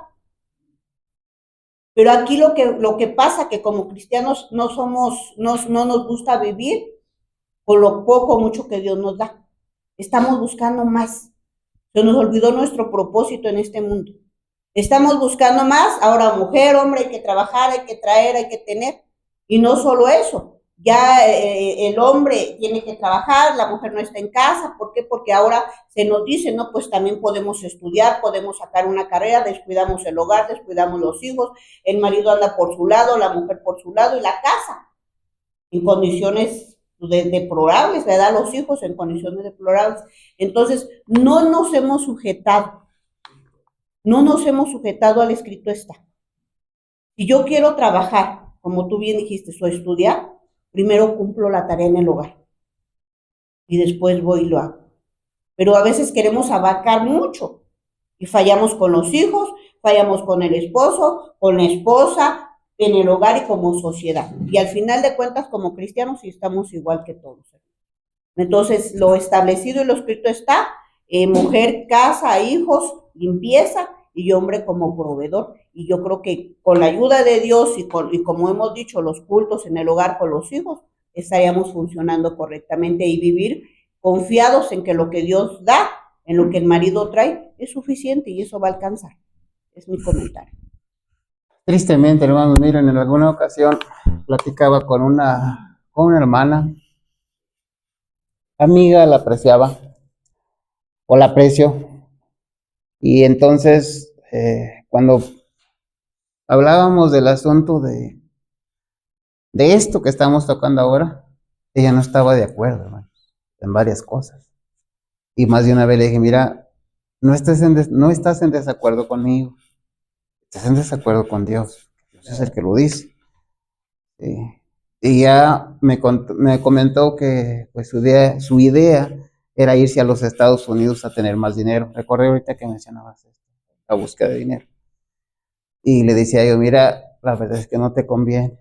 Pero aquí lo que pasa que como cristianos no nos gusta vivir con lo poco o mucho que Dios nos da. Estamos buscando más. Se nos olvidó nuestro propósito en este mundo. Estamos buscando más. Ahora, mujer, hombre, hay que trabajar, hay que traer, hay que tener. Y no solo eso. Ya el hombre tiene que trabajar, la mujer no está en casa. ¿Por qué? Porque ahora se nos dice, no, pues también podemos estudiar, podemos sacar una carrera, descuidamos el hogar, descuidamos los hijos, el marido anda por su lado, la mujer por su lado y la casa en condiciones deplorables, ¿verdad? Los hijos en condiciones deplorables. Entonces, no nos hemos sujetado al escrito está. Si yo quiero trabajar, como tú bien dijiste, o estudiar, primero cumplo la tarea en el hogar y después voy y lo hago. Pero a veces queremos abarcar mucho y fallamos con los hijos, fallamos con el esposo, con la esposa, en el hogar y como sociedad. Y al final de cuentas, como cristianos, sí estamos igual que todos. Entonces, lo establecido y lo escrito está, mujer, casa, hijos, limpieza, y hombre como proveedor. Y yo creo que con la ayuda de Dios y como hemos dicho, los cultos en el hogar con los hijos, estaríamos funcionando correctamente y vivir confiados en que lo que Dios da, en lo que el marido trae, es suficiente y eso va a alcanzar. Es mi comentario. Tristemente, hermanos, miren, en alguna ocasión platicaba con una hermana, amiga, la apreciaba, o la aprecio, y entonces, cuando hablábamos del asunto de esto que estamos tocando ahora, ella no estaba de acuerdo, hermano, en varias cosas. Y más de una vez le dije, mira, no estás en desacuerdo conmigo, estás en desacuerdo con Dios. Dios es el que lo dice. Y ya me comentó que pues su idea era irse a los Estados Unidos a tener más dinero. Recordé ahorita que mencionabas esto, la búsqueda de dinero. Y le decía yo, mira, la verdad es que no te conviene.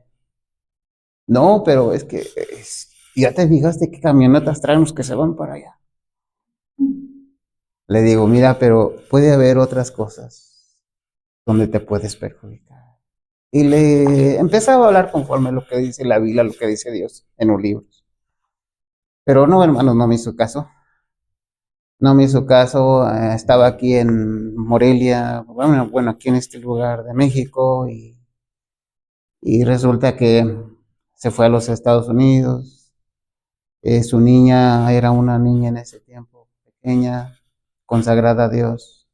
No, pero es que ya te fijaste qué camionetas traen los que se van para allá. Le digo, mira, pero puede haber otras cosas donde te puedes perjudicar. Y le empezaba a hablar conforme lo que dice la Biblia, lo que dice Dios en los libros. Pero no, hermanos, no me hizo caso. No me hizo caso. Estaba aquí en Morelia, bueno, aquí en este lugar de México, y resulta que se fue a los Estados Unidos. Su niña era una niña en ese tiempo, pequeña, consagrada a Dios.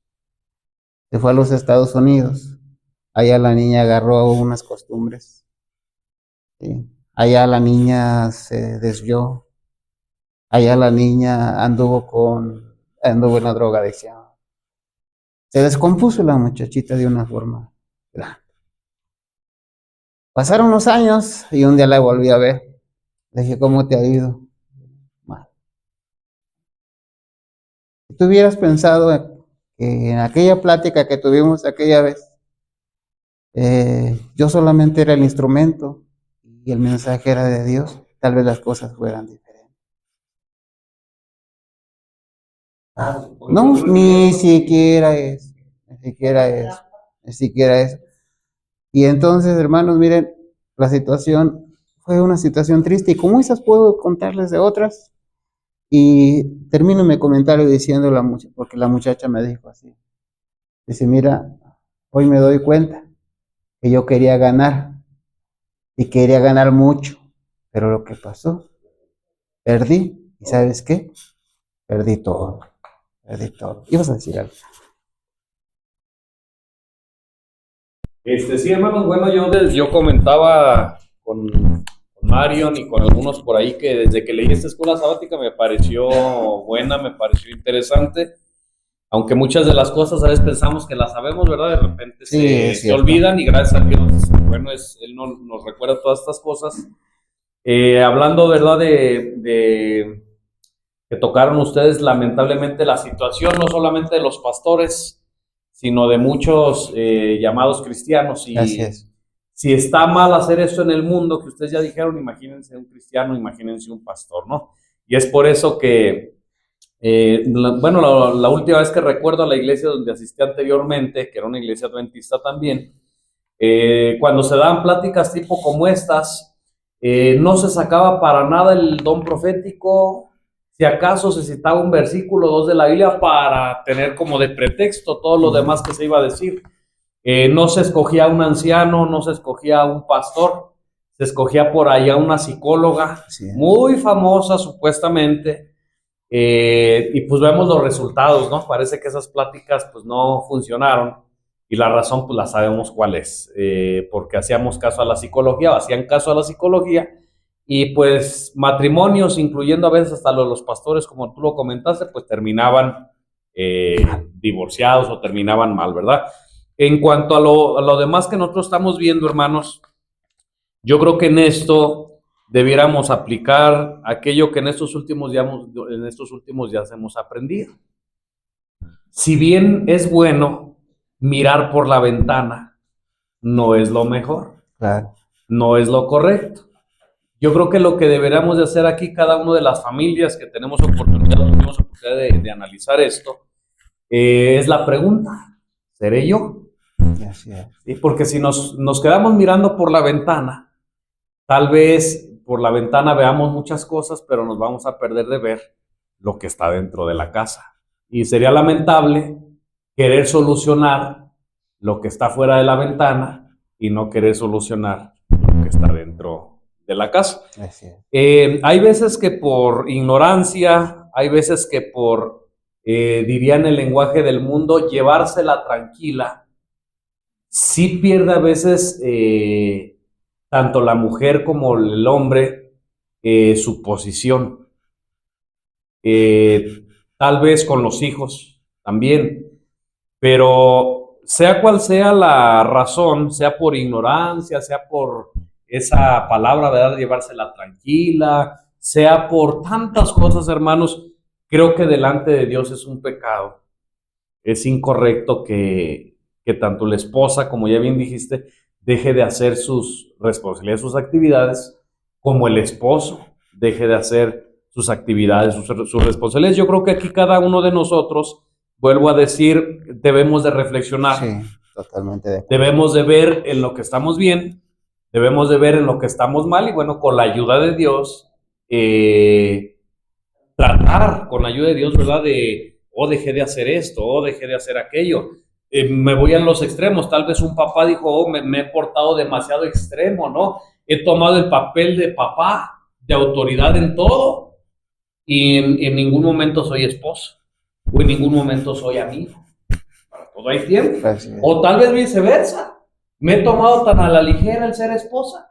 Se fue a los Estados Unidos. Allá la niña agarró unas costumbres. ¿Sí? Allá la niña se desvió. Allá la niña anduvo en la drogadicción. Se descompuso la muchachita de una forma grande. Pasaron los años y un día la volví a ver. Le dije, ¿cómo te ha ido? Mal. Si tú hubieras pensado que en aquella plática que tuvimos aquella vez, yo solamente era el instrumento y el mensaje era de Dios, tal vez las cosas fueran diferentes. No, ni siquiera eso, ni siquiera eso, ni siquiera eso. Y entonces, hermanos, miren, la situación fue una situación triste y como esas puedo contarles de otras. Y termino mi comentario diciendo porque la muchacha me dijo así. Dice, mira, hoy me doy cuenta que yo quería ganar y quería ganar mucho, pero lo que pasó, perdí, ¿y sabes qué? Perdí todo, perdí todo. ¿Ibas a decir algo? Sí, hermanos, bueno, yo comentaba con Marion y con algunos por ahí que desde que leí esta escuela sabática me pareció buena, me pareció interesante, aunque muchas de las cosas a veces pensamos que las sabemos, ¿verdad? De repente Sí, se olvidan y gracias a Dios, bueno, Él nos recuerda todas estas cosas. Hablando, ¿verdad? De que tocaron ustedes lamentablemente la situación, no solamente de los pastores, sino de muchos llamados cristianos. Y Así es. si está mal hacer eso en el mundo, que ustedes ya dijeron, imagínense un cristiano, imagínense un pastor, ¿no? Y es por eso que, la última vez que recuerdo a la iglesia donde asistí anteriormente, que era una iglesia adventista también, cuando se daban pláticas tipo como estas, no se sacaba para nada el don profético. Si acaso se citaba un versículo o dos de la Biblia para tener como de pretexto todo lo demás que se iba a decir. No se escogía un anciano, no se escogía un pastor, se escogía por allá una psicóloga muy famosa supuestamente, y pues vemos los resultados, ¿no? Parece que esas pláticas pues no funcionaron y la razón pues la sabemos cuál es, porque hacíamos caso a la psicología, o hacían caso a la psicología. Y pues matrimonios, incluyendo a veces hasta los pastores, como tú lo comentaste, pues terminaban divorciados o terminaban mal, ¿verdad? En cuanto a lo demás que nosotros estamos viendo, hermanos, yo creo que en esto debiéramos aplicar aquello que en estos últimos días hemos aprendido. Si bien es bueno mirar por la ventana, no es lo mejor, Claro. no es lo correcto. Yo creo que lo que deberíamos de hacer aquí, cada una de las familias que tenemos oportunidad de analizar esto, es la pregunta, ¿seré yo? Así es. ¿Sí? Porque si nos quedamos mirando por la ventana, tal vez por la ventana veamos muchas cosas, pero nos vamos a perder de ver lo que está dentro de la casa. Y sería lamentable querer solucionar lo que está fuera de la ventana y no querer solucionar lo que está dentro de la casa. Así es. Hay veces que por ignorancia, hay veces que por, diría en el lenguaje del mundo, llevársela tranquila, sí pierde a veces tanto la mujer como el hombre su posición. Tal vez con los hijos también, pero sea cual sea la razón, sea por ignorancia, sea por esa palabra, ¿verdad? Llevársela tranquila, sea por tantas cosas, hermanos, creo que delante de Dios es un pecado. Es incorrecto que tanto la esposa, como ya bien dijiste, deje de hacer sus responsabilidades, sus actividades, como el esposo deje de hacer sus actividades, sus responsabilidades. Yo creo que aquí cada uno de nosotros, vuelvo a decir, debemos de reflexionar. Sí, totalmente de acuerdo. Debemos de ver en lo que estamos bien, debemos de ver en lo que estamos mal y bueno, con la ayuda de Dios, tratar con la ayuda de Dios, ¿verdad? Dejé de hacer esto, dejé de hacer aquello. Me voy a los extremos, tal vez un papá dijo, me he portado demasiado extremo, ¿no? He tomado el papel de papá, de autoridad en todo y en ningún momento soy esposo o en ningún momento soy amigo. Para todo hay tiempo. O tal vez viceversa. Me he tomado tan a la ligera el ser esposa.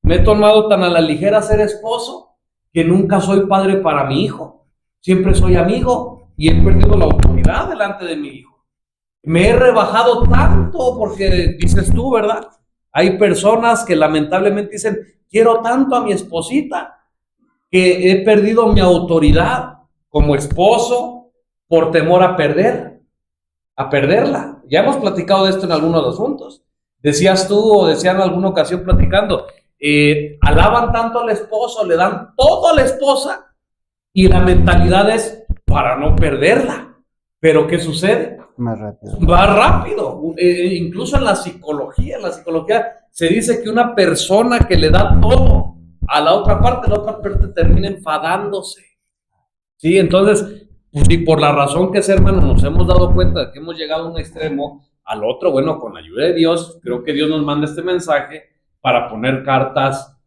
Me he tomado tan a la ligera ser esposo que nunca soy padre para mi hijo. Siempre soy amigo y he perdido la autoridad delante de mi hijo. Me he rebajado tanto porque dices tú, ¿verdad? Hay personas que lamentablemente dicen, quiero tanto a mi esposita que he perdido mi autoridad como esposo por temor a perderla. Ya hemos platicado de esto en algunos asuntos. Decías tú o decían en alguna ocasión platicando, alaban tanto al esposo, le dan todo a la esposa y la mentalidad es para no perderla. Pero ¿qué sucede? Más rápido. Va rápido. Incluso en la psicología se dice que una persona que le da todo a la otra parte termina enfadándose. Sí, entonces, si por la razón que es, hermano, nos hemos dado cuenta de que hemos llegado a un extremo, al otro, bueno, con la ayuda de Dios, creo que Dios nos manda este mensaje para poner cartas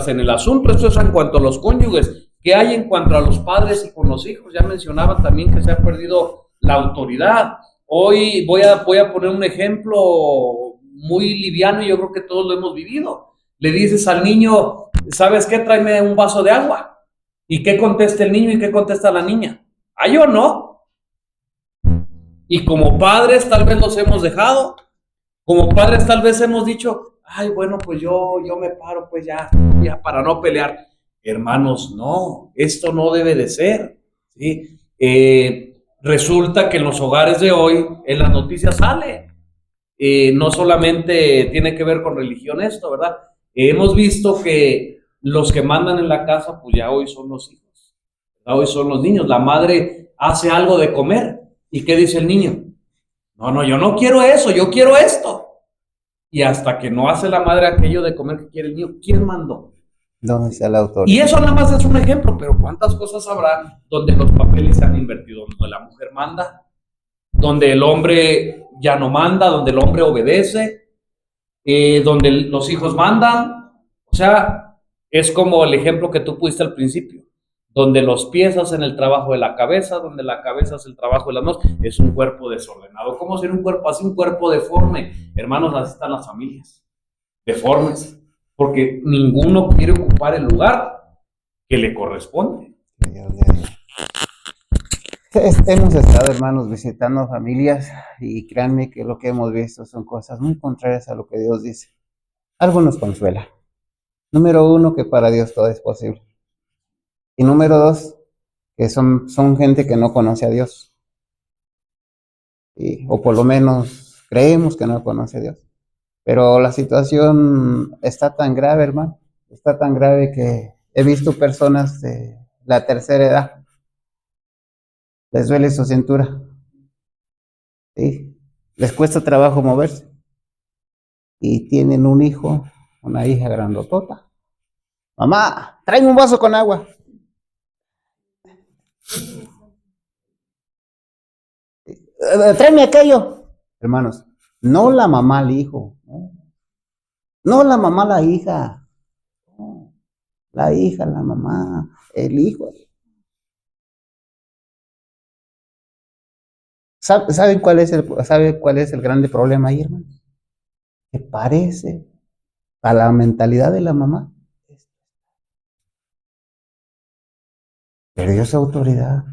en el asunto. Esto es en cuanto a los cónyuges. ¿Qué hay en cuanto a los padres y con los hijos? Ya mencionaba también que se ha perdido la autoridad. Hoy voy a poner un ejemplo muy liviano y yo creo que todos lo hemos vivido. Le dices al niño, ¿sabes qué? Tráeme un vaso de agua. ¿Y qué contesta el niño y qué contesta la niña? ¿Ah, yo no? Y como padres tal vez los hemos dejado. Como padres tal vez hemos dicho, ay, bueno, pues yo me paro, pues ya para no pelear. Hermanos, no, esto no debe de ser, ¿sí? Resulta que en los hogares de hoy, en las noticias sale, no solamente tiene que ver con religión esto, ¿verdad? Hemos visto que los que mandan en la casa, pues ya hoy son los hijos, ¿verdad? Hoy son los niños. La madre hace algo de comer, ¿y qué dice el niño? No, yo no quiero eso, yo quiero esto. Y hasta que no hace la madre aquello de comer que quiere el niño, ¿quién mandó? ¿Dónde está la autoridad? Y eso nada más es un ejemplo, pero ¿cuántas cosas habrá donde los papeles se han invertido? Donde la mujer manda, donde el hombre ya no manda, donde el hombre obedece, donde los hijos mandan. O sea, es como el ejemplo que tú pusiste al principio, donde los pies hacen el trabajo de la cabeza, donde la cabeza hace el trabajo de las manos. Es un cuerpo desordenado. ¿Cómo ser un cuerpo así? Un cuerpo deforme. Hermanos, así están las familias, deformes, porque ninguno quiere ocupar el lugar que le corresponde. Hemos estado, hermanos, visitando familias y créanme que lo que hemos visto son cosas muy contrarias a lo que Dios dice. Algo nos consuela. Número uno, que para Dios todo es posible. Y número dos, que son gente que no conoce a Dios. O por lo menos creemos que no conoce a Dios. Pero la situación está tan grave, hermano. Está tan grave que he visto personas de la tercera edad. Les duele su cintura. ¿Sí? Les cuesta trabajo moverse. Y tienen un hijo, una hija grandotota. Mamá, tráeme un vaso con agua. Tráeme aquello. Hermanos, no la mamá al hijo. No la mamá a la hija. No, la hija, la mamá, el hijo. ¿Sabe cuál es el grande problema ahí, hermano? Que parece a la mentalidad de la mamá. Perdió su autoridad.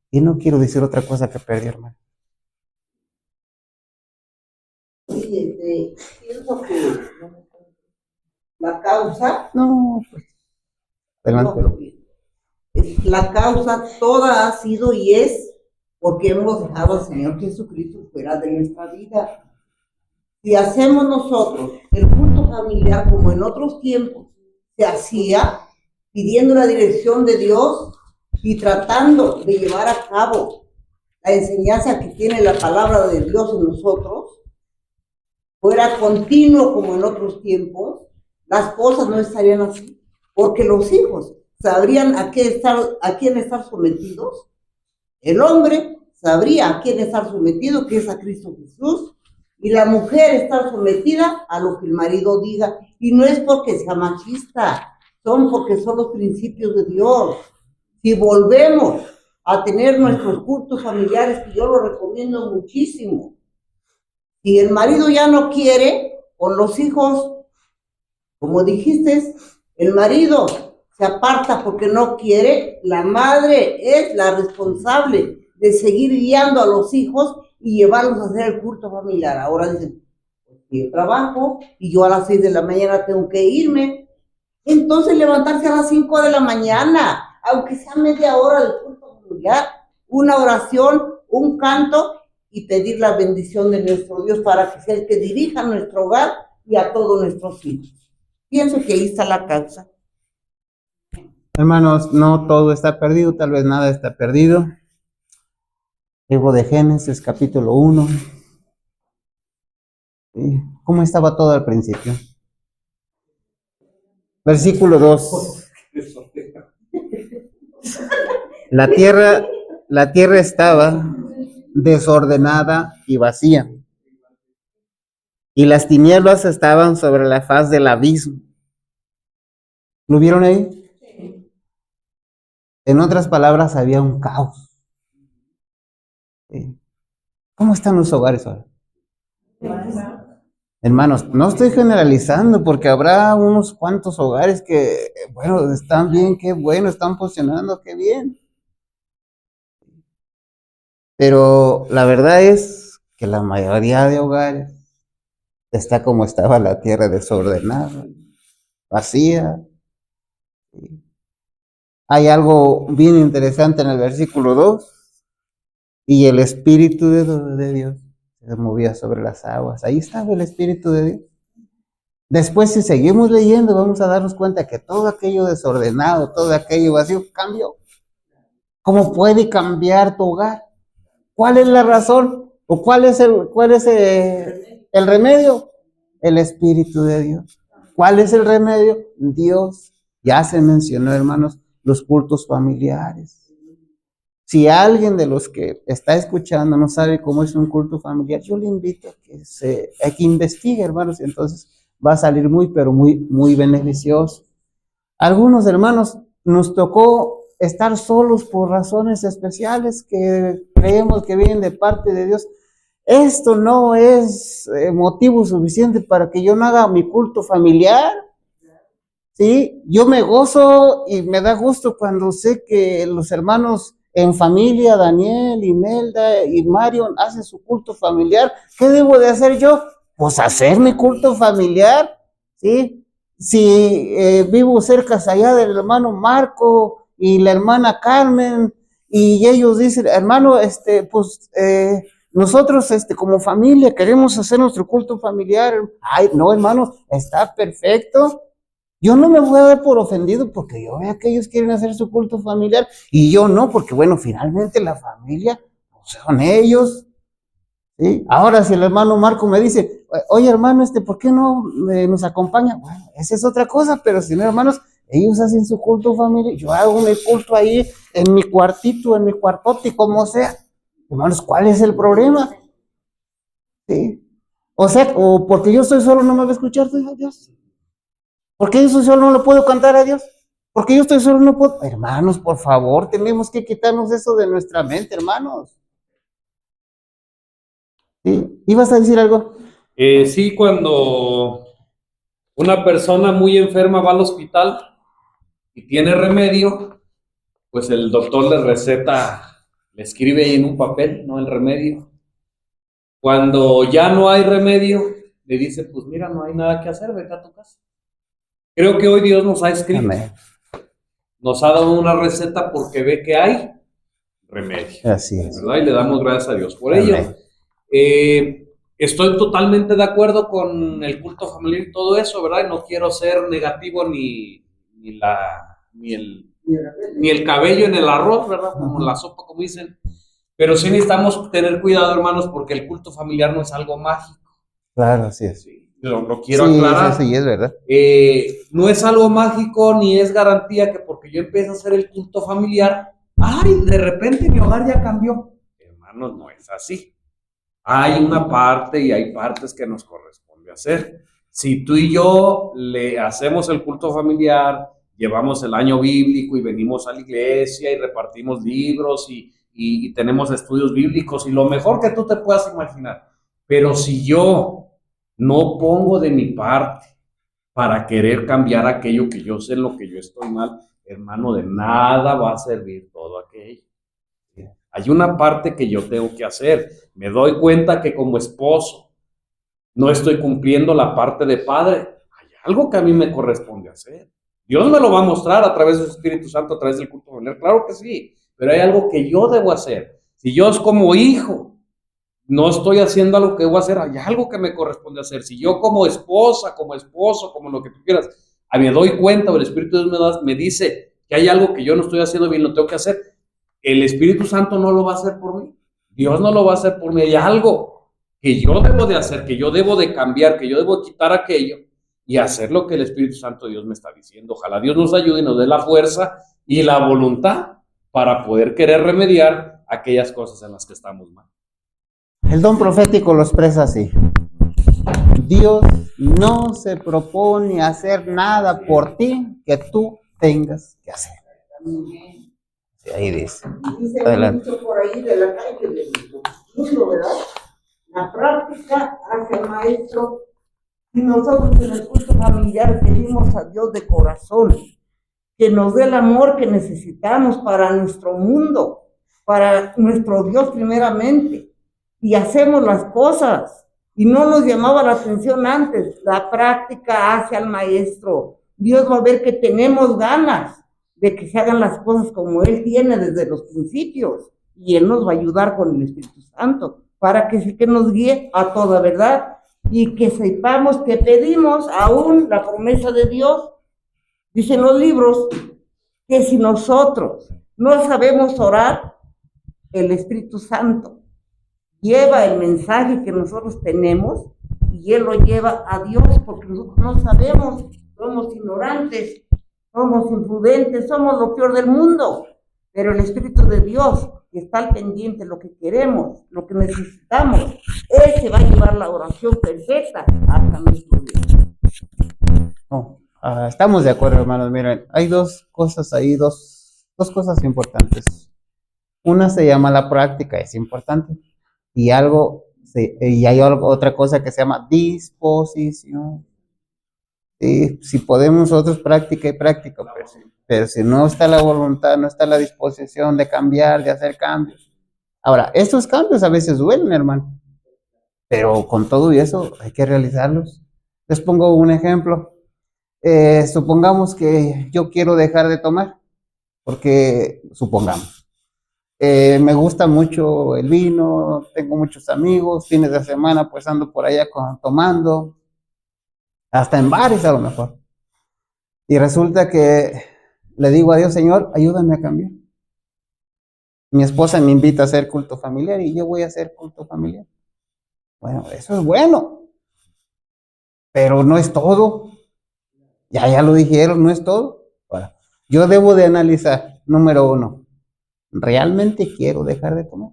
Y no quiero decir otra cosa que perdió, hermano. Sí, pienso que la causa, No, pues. Adelante. la causa toda ha sido y es porque hemos dejado al Señor Jesucristo fuera de nuestra vida. Si hacemos nosotros el culto familiar como en otros tiempos se hacía, pidiendo la dirección de Dios y tratando de llevar a cabo la enseñanza que tiene la palabra de Dios en nosotros, fuera continuo como en otros tiempos, las cosas no estarían así, porque los hijos sabrían a quién estar sometidos. El hombre sabría a quién estar sometido, que es a Cristo Jesús, y la mujer estar sometida a lo que el marido diga. Y no es porque sea machista, porque son los principios de Dios. Si volvemos a tener nuestros cultos familiares, que yo lo recomiendo muchísimo, si el marido ya no quiere, con los hijos, como dijiste, el marido se aparta porque no quiere, la madre es la responsable de seguir guiando a los hijos y llevarlos a hacer el culto familiar. Ahora dicen, yo trabajo y yo a las 6 de la mañana tengo que irme. Entonces levantarse a las 5 de la mañana, aunque sea media hora del culto familiar, una oración, un canto y pedir la bendición de nuestro Dios para que sea el que dirija nuestro hogar y a todos nuestros hijos. Pienso que ahí está la causa. Hermanos, no todo está perdido, tal vez nada está perdido. Libro de Génesis, capítulo 1. ¿Sí? ¿Cómo estaba todo al principio? Versículo 2. La tierra estaba desordenada y vacía, y las tinieblas estaban sobre la faz del abismo. ¿Lo vieron ahí? Sí. En otras palabras, había un caos. ¿Sí? ¿Cómo están los hogares ahora? Hermanos, no estoy generalizando porque habrá unos cuantos hogares que, bueno, están bien, qué bueno, están funcionando, qué bien. Pero la verdad es que la mayoría de hogares está como estaba la tierra, desordenada, vacía. Hay algo bien interesante en el versículo 2. Y el Espíritu de Dios se movía sobre las aguas. Ahí estaba el Espíritu de Dios. Después, si seguimos leyendo, vamos a darnos cuenta que todo aquello desordenado, todo aquello vacío, cambió. ¿Cómo puede cambiar tu hogar? ¿Cuál es la razón? ¿O cuál es el remedio? El Espíritu de Dios. ¿Cuál es el remedio? Dios. Ya se mencionó, hermanos, los cultos familiares. Si alguien de los que está escuchando no sabe cómo es un culto familiar, yo le invito a que investigue, hermanos, y entonces va a salir muy, pero muy, muy beneficioso. Algunos hermanos nos tocó estar solos por razones especiales que creemos que vienen de parte de Dios. Esto no es motivo suficiente para que yo no haga mi culto familiar. Sí, yo me gozo y me da gusto cuando sé que los hermanos en familia, Daniel, Imelda y Mario, hacen su culto familiar. ¿Qué debo de hacer yo? Pues hacer mi culto familiar, ¿sí? Si vivo cerca allá del hermano Marco y la hermana Carmen, y ellos dicen, hermano, pues nosotros como familia queremos hacer nuestro culto familiar. Ay, no, hermano, está perfecto. Yo no me voy a dar por ofendido porque yo veo que ellos quieren hacer su culto familiar y yo no, porque bueno, finalmente la familia pues, son ellos. ¿Sí? Ahora, si el hermano Marco me dice, oye hermano, ¿por qué no nos acompaña? Bueno, esa es otra cosa, pero si no, hermanos, ellos hacen su culto familiar, yo hago mi culto ahí en mi cuartito, en mi cuartote, como sea. Hermanos, ¿cuál es el problema? ¿Sí? O sea, o porque yo estoy solo no me va a escuchar Dios. ¿Por qué yo solo no lo puedo cantar a Dios? ¿Por qué yo estoy solo no puedo? Hermanos, por favor, tenemos que quitarnos eso de nuestra mente, hermanos. ¿Sí? ¿Ibas a decir algo? Sí, cuando una persona muy enferma va al hospital y tiene remedio, pues el doctor le receta, le escribe ahí en un papel, ¿no? El remedio. Cuando ya no hay remedio, le dice, pues mira, no hay nada que hacer, vete a tu casa. Creo que hoy Dios nos ha escrito, Amén. nos ha dado una receta porque ve que hay remedio, Así es. ¿verdad? Y le damos gracias a Dios por Amén. ello. Estoy totalmente de acuerdo con el culto familiar y todo eso, ¿verdad? Y no quiero ser negativo ni el cabello en el arroz, ¿verdad? Como la sopa, como dicen. Pero sí necesitamos tener cuidado, hermanos, porque el culto familiar no es algo mágico. Claro, así es. Sí, lo quiero aclarar. Sí, es verdad. No es algo mágico ni es garantía que porque yo empiezo a hacer el culto familiar, ¡ay! De repente mi hogar ya cambió. Hermanos, no es así. Hay una parte y hay partes que nos corresponde hacer. Si tú y yo le hacemos el culto familiar, llevamos el año bíblico y venimos a la iglesia y repartimos libros y tenemos estudios bíblicos y lo mejor que tú te puedas imaginar. Pero si yo no pongo de mi parte para querer cambiar aquello que yo sé en lo que yo estoy mal, hermano, de nada va a servir todo aquello. Hay una parte que yo tengo que hacer. Me doy cuenta que como esposo no estoy cumpliendo la parte de padre. Hay algo que a mí me corresponde hacer. Dios me lo va a mostrar a través del Espíritu Santo, a través del culto familiar. Claro que sí, pero hay algo que yo debo hacer. Si yo como hijo no estoy haciendo algo que debo hacer, hay algo que me corresponde hacer. Si yo como esposa, como esposo, como lo que tú quieras, me doy cuenta, o el Espíritu de Dios me dice que hay algo que yo no estoy haciendo bien, lo tengo que hacer. El Espíritu Santo no lo va a hacer por mí. Dios no lo va a hacer por mí. Hay algo que yo debo de hacer, que yo debo de cambiar, que yo debo quitar aquello y hacer lo que el Espíritu Santo de Dios me está diciendo. Ojalá Dios nos ayude y nos dé la fuerza y la voluntad para poder querer remediar aquellas cosas en las que estamos mal. El don profético lo expresa así. Dios no se propone hacer nada por ti que tú tengas que hacer. Sí, ahí dice. Dice Adelante. mucho por ahí de la calle del mundo, ¿verdad? La práctica hace al maestro. Y nosotros en el culto familiar pedimos a Dios de corazón que nos dé el amor que necesitamos para nuestro mundo, para nuestro Dios primeramente. Y hacemos las cosas. Y no nos llamaba la atención antes. La práctica hace al maestro. Dios va a ver que tenemos ganas de que se hagan las cosas como Él tiene desde los principios. Y Él nos va a ayudar con el Espíritu Santo para que nos guíe a toda verdad. Y que sepamos que pedimos aún la promesa de Dios. Dicen los libros que si nosotros no sabemos orar, el Espíritu Santo lleva el mensaje que nosotros tenemos y Él lo lleva a Dios, porque nosotros no sabemos, somos ignorantes, somos imprudentes, somos lo peor del mundo, pero el Espíritu de Dios, que está al pendiente de lo que queremos, lo que necesitamos, Él se va a llevar la oración perfecta hasta nuestro Dios. No, estamos de acuerdo, hermanos. Miren, hay dos cosas ahí, dos cosas importantes. Una se llama la práctica, es importante. Y hay otra cosa que se llama disposición. Sí, si podemos nosotros práctica y práctica, pero si no está la voluntad, no está la disposición de cambiar, de hacer cambios. Ahora, estos cambios a veces duelen, hermano, pero con todo y eso hay que realizarlos. Les pongo un ejemplo. Supongamos que yo quiero dejar de tomar, porque supongamos. Me gusta mucho el vino, tengo muchos amigos, fines de semana pues ando por allá tomando, hasta en bares a lo mejor. Y resulta que le digo a Dios, Señor, ayúdame a cambiar. Mi esposa me invita a hacer culto familiar y yo voy a hacer culto familiar. Bueno, eso es bueno, pero no es todo. Ya lo dijeron, no es todo. Ahora, yo debo de analizar, número uno, ¿realmente quiero dejar de tomar?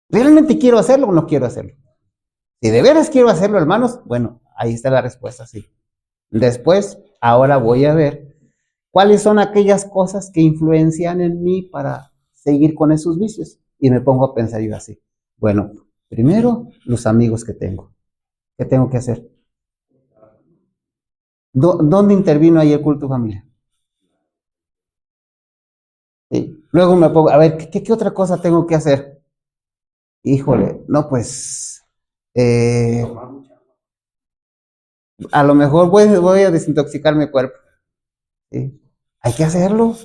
¿Realmente quiero hacerlo o no quiero hacerlo? Si de veras quiero hacerlo, hermanos, bueno, ahí está la respuesta, sí. Después, ahora voy a ver cuáles son aquellas cosas que influencian en mí para seguir con esos vicios. Y me pongo a pensar yo así. Bueno, primero, los amigos que tengo. ¿Qué tengo que hacer? ¿Dónde intervino ahí el culto familiar? Sí. Luego me pongo, a ver, ¿qué otra cosa tengo que hacer? Híjole, no, pues, a lo mejor voy a desintoxicar mi cuerpo. ¿Sí? Hay que hacerlo.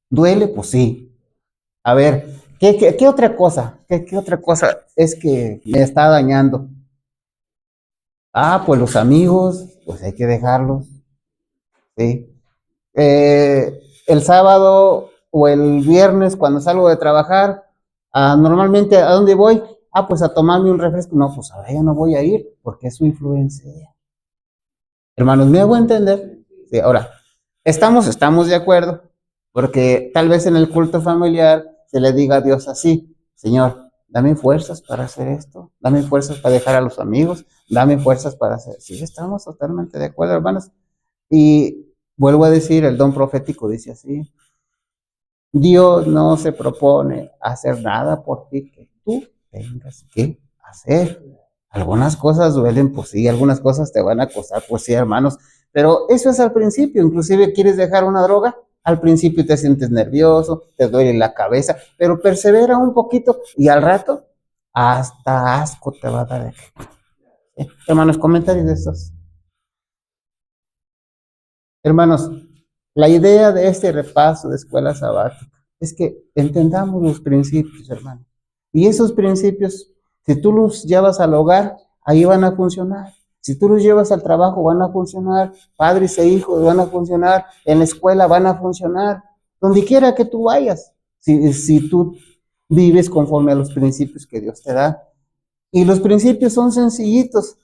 ¿Duele? Pues sí. A ver, ¿qué otra cosa? ¿Qué otra cosa es que me está dañando? Pues los amigos, pues hay que dejarlos. ¿Sí? El sábado o el viernes cuando salgo de trabajar, normalmente ¿a dónde voy? Pues a tomarme un refresco. No, pues ahora ya no voy a ir porque es su influencia. Hermanos, ¿me hago entender? Sí, ahora, estamos de acuerdo, porque tal vez en el culto familiar se le diga a Dios así, Señor, dame fuerzas para hacer esto, dame fuerzas para dejar a los amigos, dame fuerzas para hacer... Sí, estamos totalmente de acuerdo, hermanos. Y vuelvo a decir, el don profético dice así, Dios no se propone hacer nada por ti que tú tengas que hacer. Algunas cosas duelen, pues sí, algunas cosas te van a costar, pues sí, hermanos, pero eso es al principio. Inclusive quieres dejar una droga, al principio te sientes nervioso, te duele la cabeza, pero persevera un poquito y al rato hasta asco te va a dar. Hermanos, comentarios de estos. Hermanos, la idea de este repaso de escuela sabática es que entendamos los principios, hermanos. Y esos principios, si tú los llevas al hogar, ahí van a funcionar. Si tú los llevas al trabajo, van a funcionar. Padres e hijos van a funcionar. En la escuela van a funcionar. Donde quiera que tú vayas. Si tú vives conforme a los principios que Dios te da. Y los principios son sencillitos.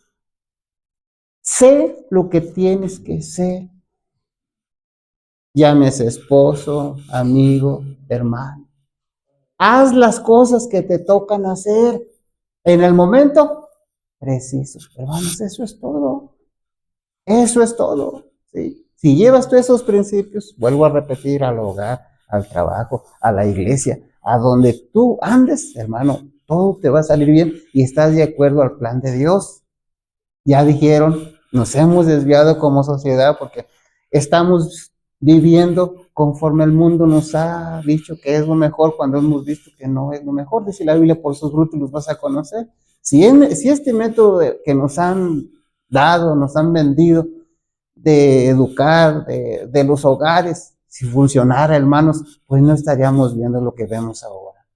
Sé lo que tienes que ser. Llámese esposo, amigo, hermano. Haz las cosas que te tocan hacer. En el momento, precisos. Hermanos, eso es todo. Eso es todo. ¿Sí? Si llevas tú esos principios, vuelvo a repetir, al hogar, al trabajo, a la iglesia, a donde tú andes, hermano, todo te va a salir bien y estás de acuerdo al plan de Dios. Ya dijeron, nos hemos desviado como sociedad porque estamos viviendo conforme el mundo nos ha dicho que es lo mejor cuando hemos visto que no es lo mejor. Dice la Biblia, por sus frutos los vas a conocer. Si este método que nos han dado, nos han vendido de educar, de los hogares, si funcionara, hermanos, pues no estaríamos viendo lo que vemos ahora.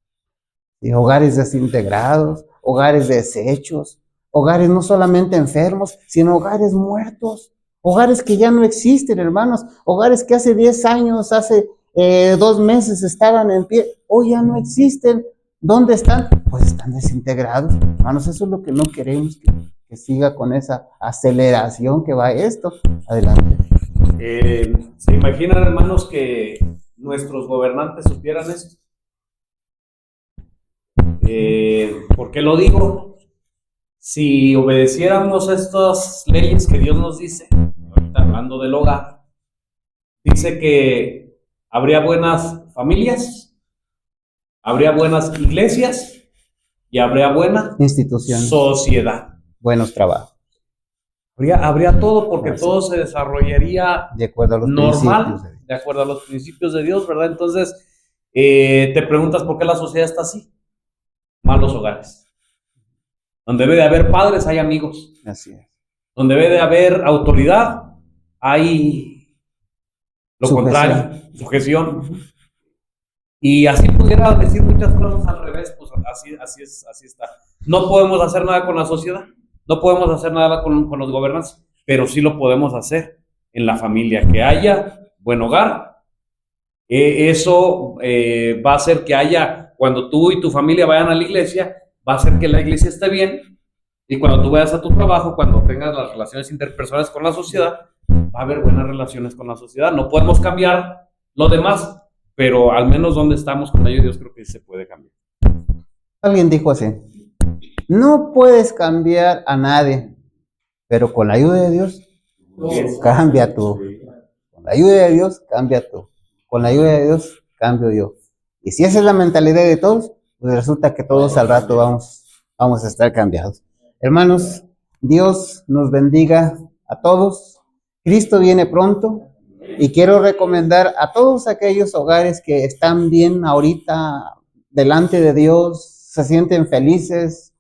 ¿Sí? Hogares desintegrados, hogares deshechos, hogares no solamente enfermos, sino hogares muertos, hogares que ya no existen, hermanos, hogares que hace 10 años, hace 2 meses estaban en pie, hoy ya no existen. ¿Dónde están? Pues están desintegrados. Hermanos, eso es lo que no queremos, que siga con esa aceleración que va esto. Adelante. ¿Se imaginan, hermanos, que nuestros gobernantes supieran esto? ¿Por qué lo digo? Si obedeciéramos estas leyes que Dios nos dice, ahorita hablando del hogar, dice que habría buenas familias, habría buenas iglesias y habría buena instituciones, sociedad. Buenos trabajos. Habría todo, porque todo se desarrollaría de acuerdo a los normal, de acuerdo a los principios de Dios, ¿verdad? Entonces, te preguntas por qué la sociedad está así. Malos hogares. Donde debe de haber padres, hay amigos. Así es. Donde debe de haber autoridad, hay lo contrario, sujeción. Y así pudiera decir muchas cosas al revés, pues así está. No podemos hacer nada con la sociedad, no podemos hacer nada con los gobernantes, pero sí lo podemos hacer en la familia, que haya buen hogar. Eso va a hacer que haya, cuando tú y tu familia vayan a la iglesia, va a hacer que la iglesia esté bien, y cuando tú vayas a tu trabajo, cuando tengas las relaciones interpersonales con la sociedad, va a haber buenas relaciones con la sociedad. No podemos cambiar lo demás, pero al menos donde estamos con la ayuda de Dios creo que se puede cambiar. Alguien dijo así, no puedes cambiar a nadie, pero con la ayuda de Dios, cambia tú. Con la ayuda de Dios, cambia tú. Con la ayuda de Dios, cambio yo. Y si esa es la mentalidad de todos, pues resulta que todos al rato vamos a estar cambiados. Hermanos, Dios nos bendiga a todos. Cristo viene pronto. Y quiero recomendar a todos aquellos hogares que están bien ahorita delante de Dios, se sienten felices,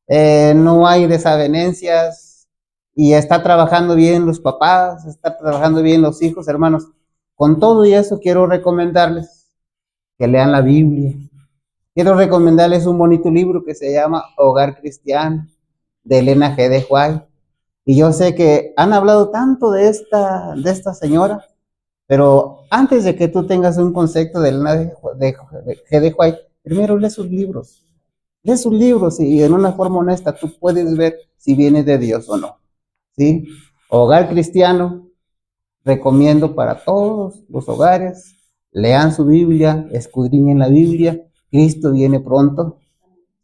no hay desavenencias y está trabajando bien los papás, está trabajando bien los hijos, hermanos. Con todo y eso quiero recomendarles que lean la Biblia. Quiero recomendarles un bonito libro que se llama Hogar Cristiano, de Elena G. de White. Y yo sé que han hablado tanto de esta señora, pero antes de que tú tengas un concepto de Elena G. de White, primero lee sus libros. Lee sus libros y en una forma honesta tú puedes ver si viene de Dios o no. ¿Sí? Hogar Cristiano, recomiendo para todos los hogares. Lean su Biblia, escudriñen la Biblia. Cristo viene pronto.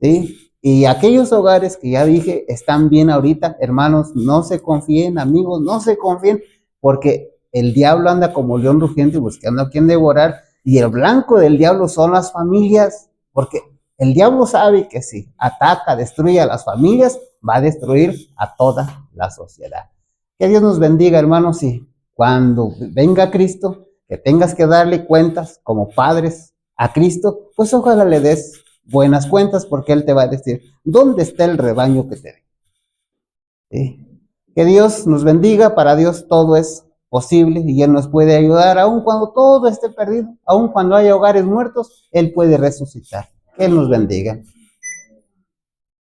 ¿Sí? Y aquellos hogares que ya dije están bien ahorita, hermanos, no se confíen, amigos, no se confíen, porque el diablo anda como león rugiente buscando a quien devorar, y el blanco del diablo son las familias, porque el diablo sabe que si ataca, destruye a las familias, va a destruir a toda la sociedad. Que Dios nos bendiga, hermanos, y cuando venga Cristo, que tengas que darle cuentas como padres a Cristo, pues ojalá le des buenas cuentas, porque Él te va a decir, ¿dónde está el rebaño que te di? ¿Sí? Que Dios nos bendiga, para Dios todo es posible y Él nos puede ayudar, aun cuando todo esté perdido, aun cuando haya hogares muertos, Él puede resucitar. Que Él nos bendiga.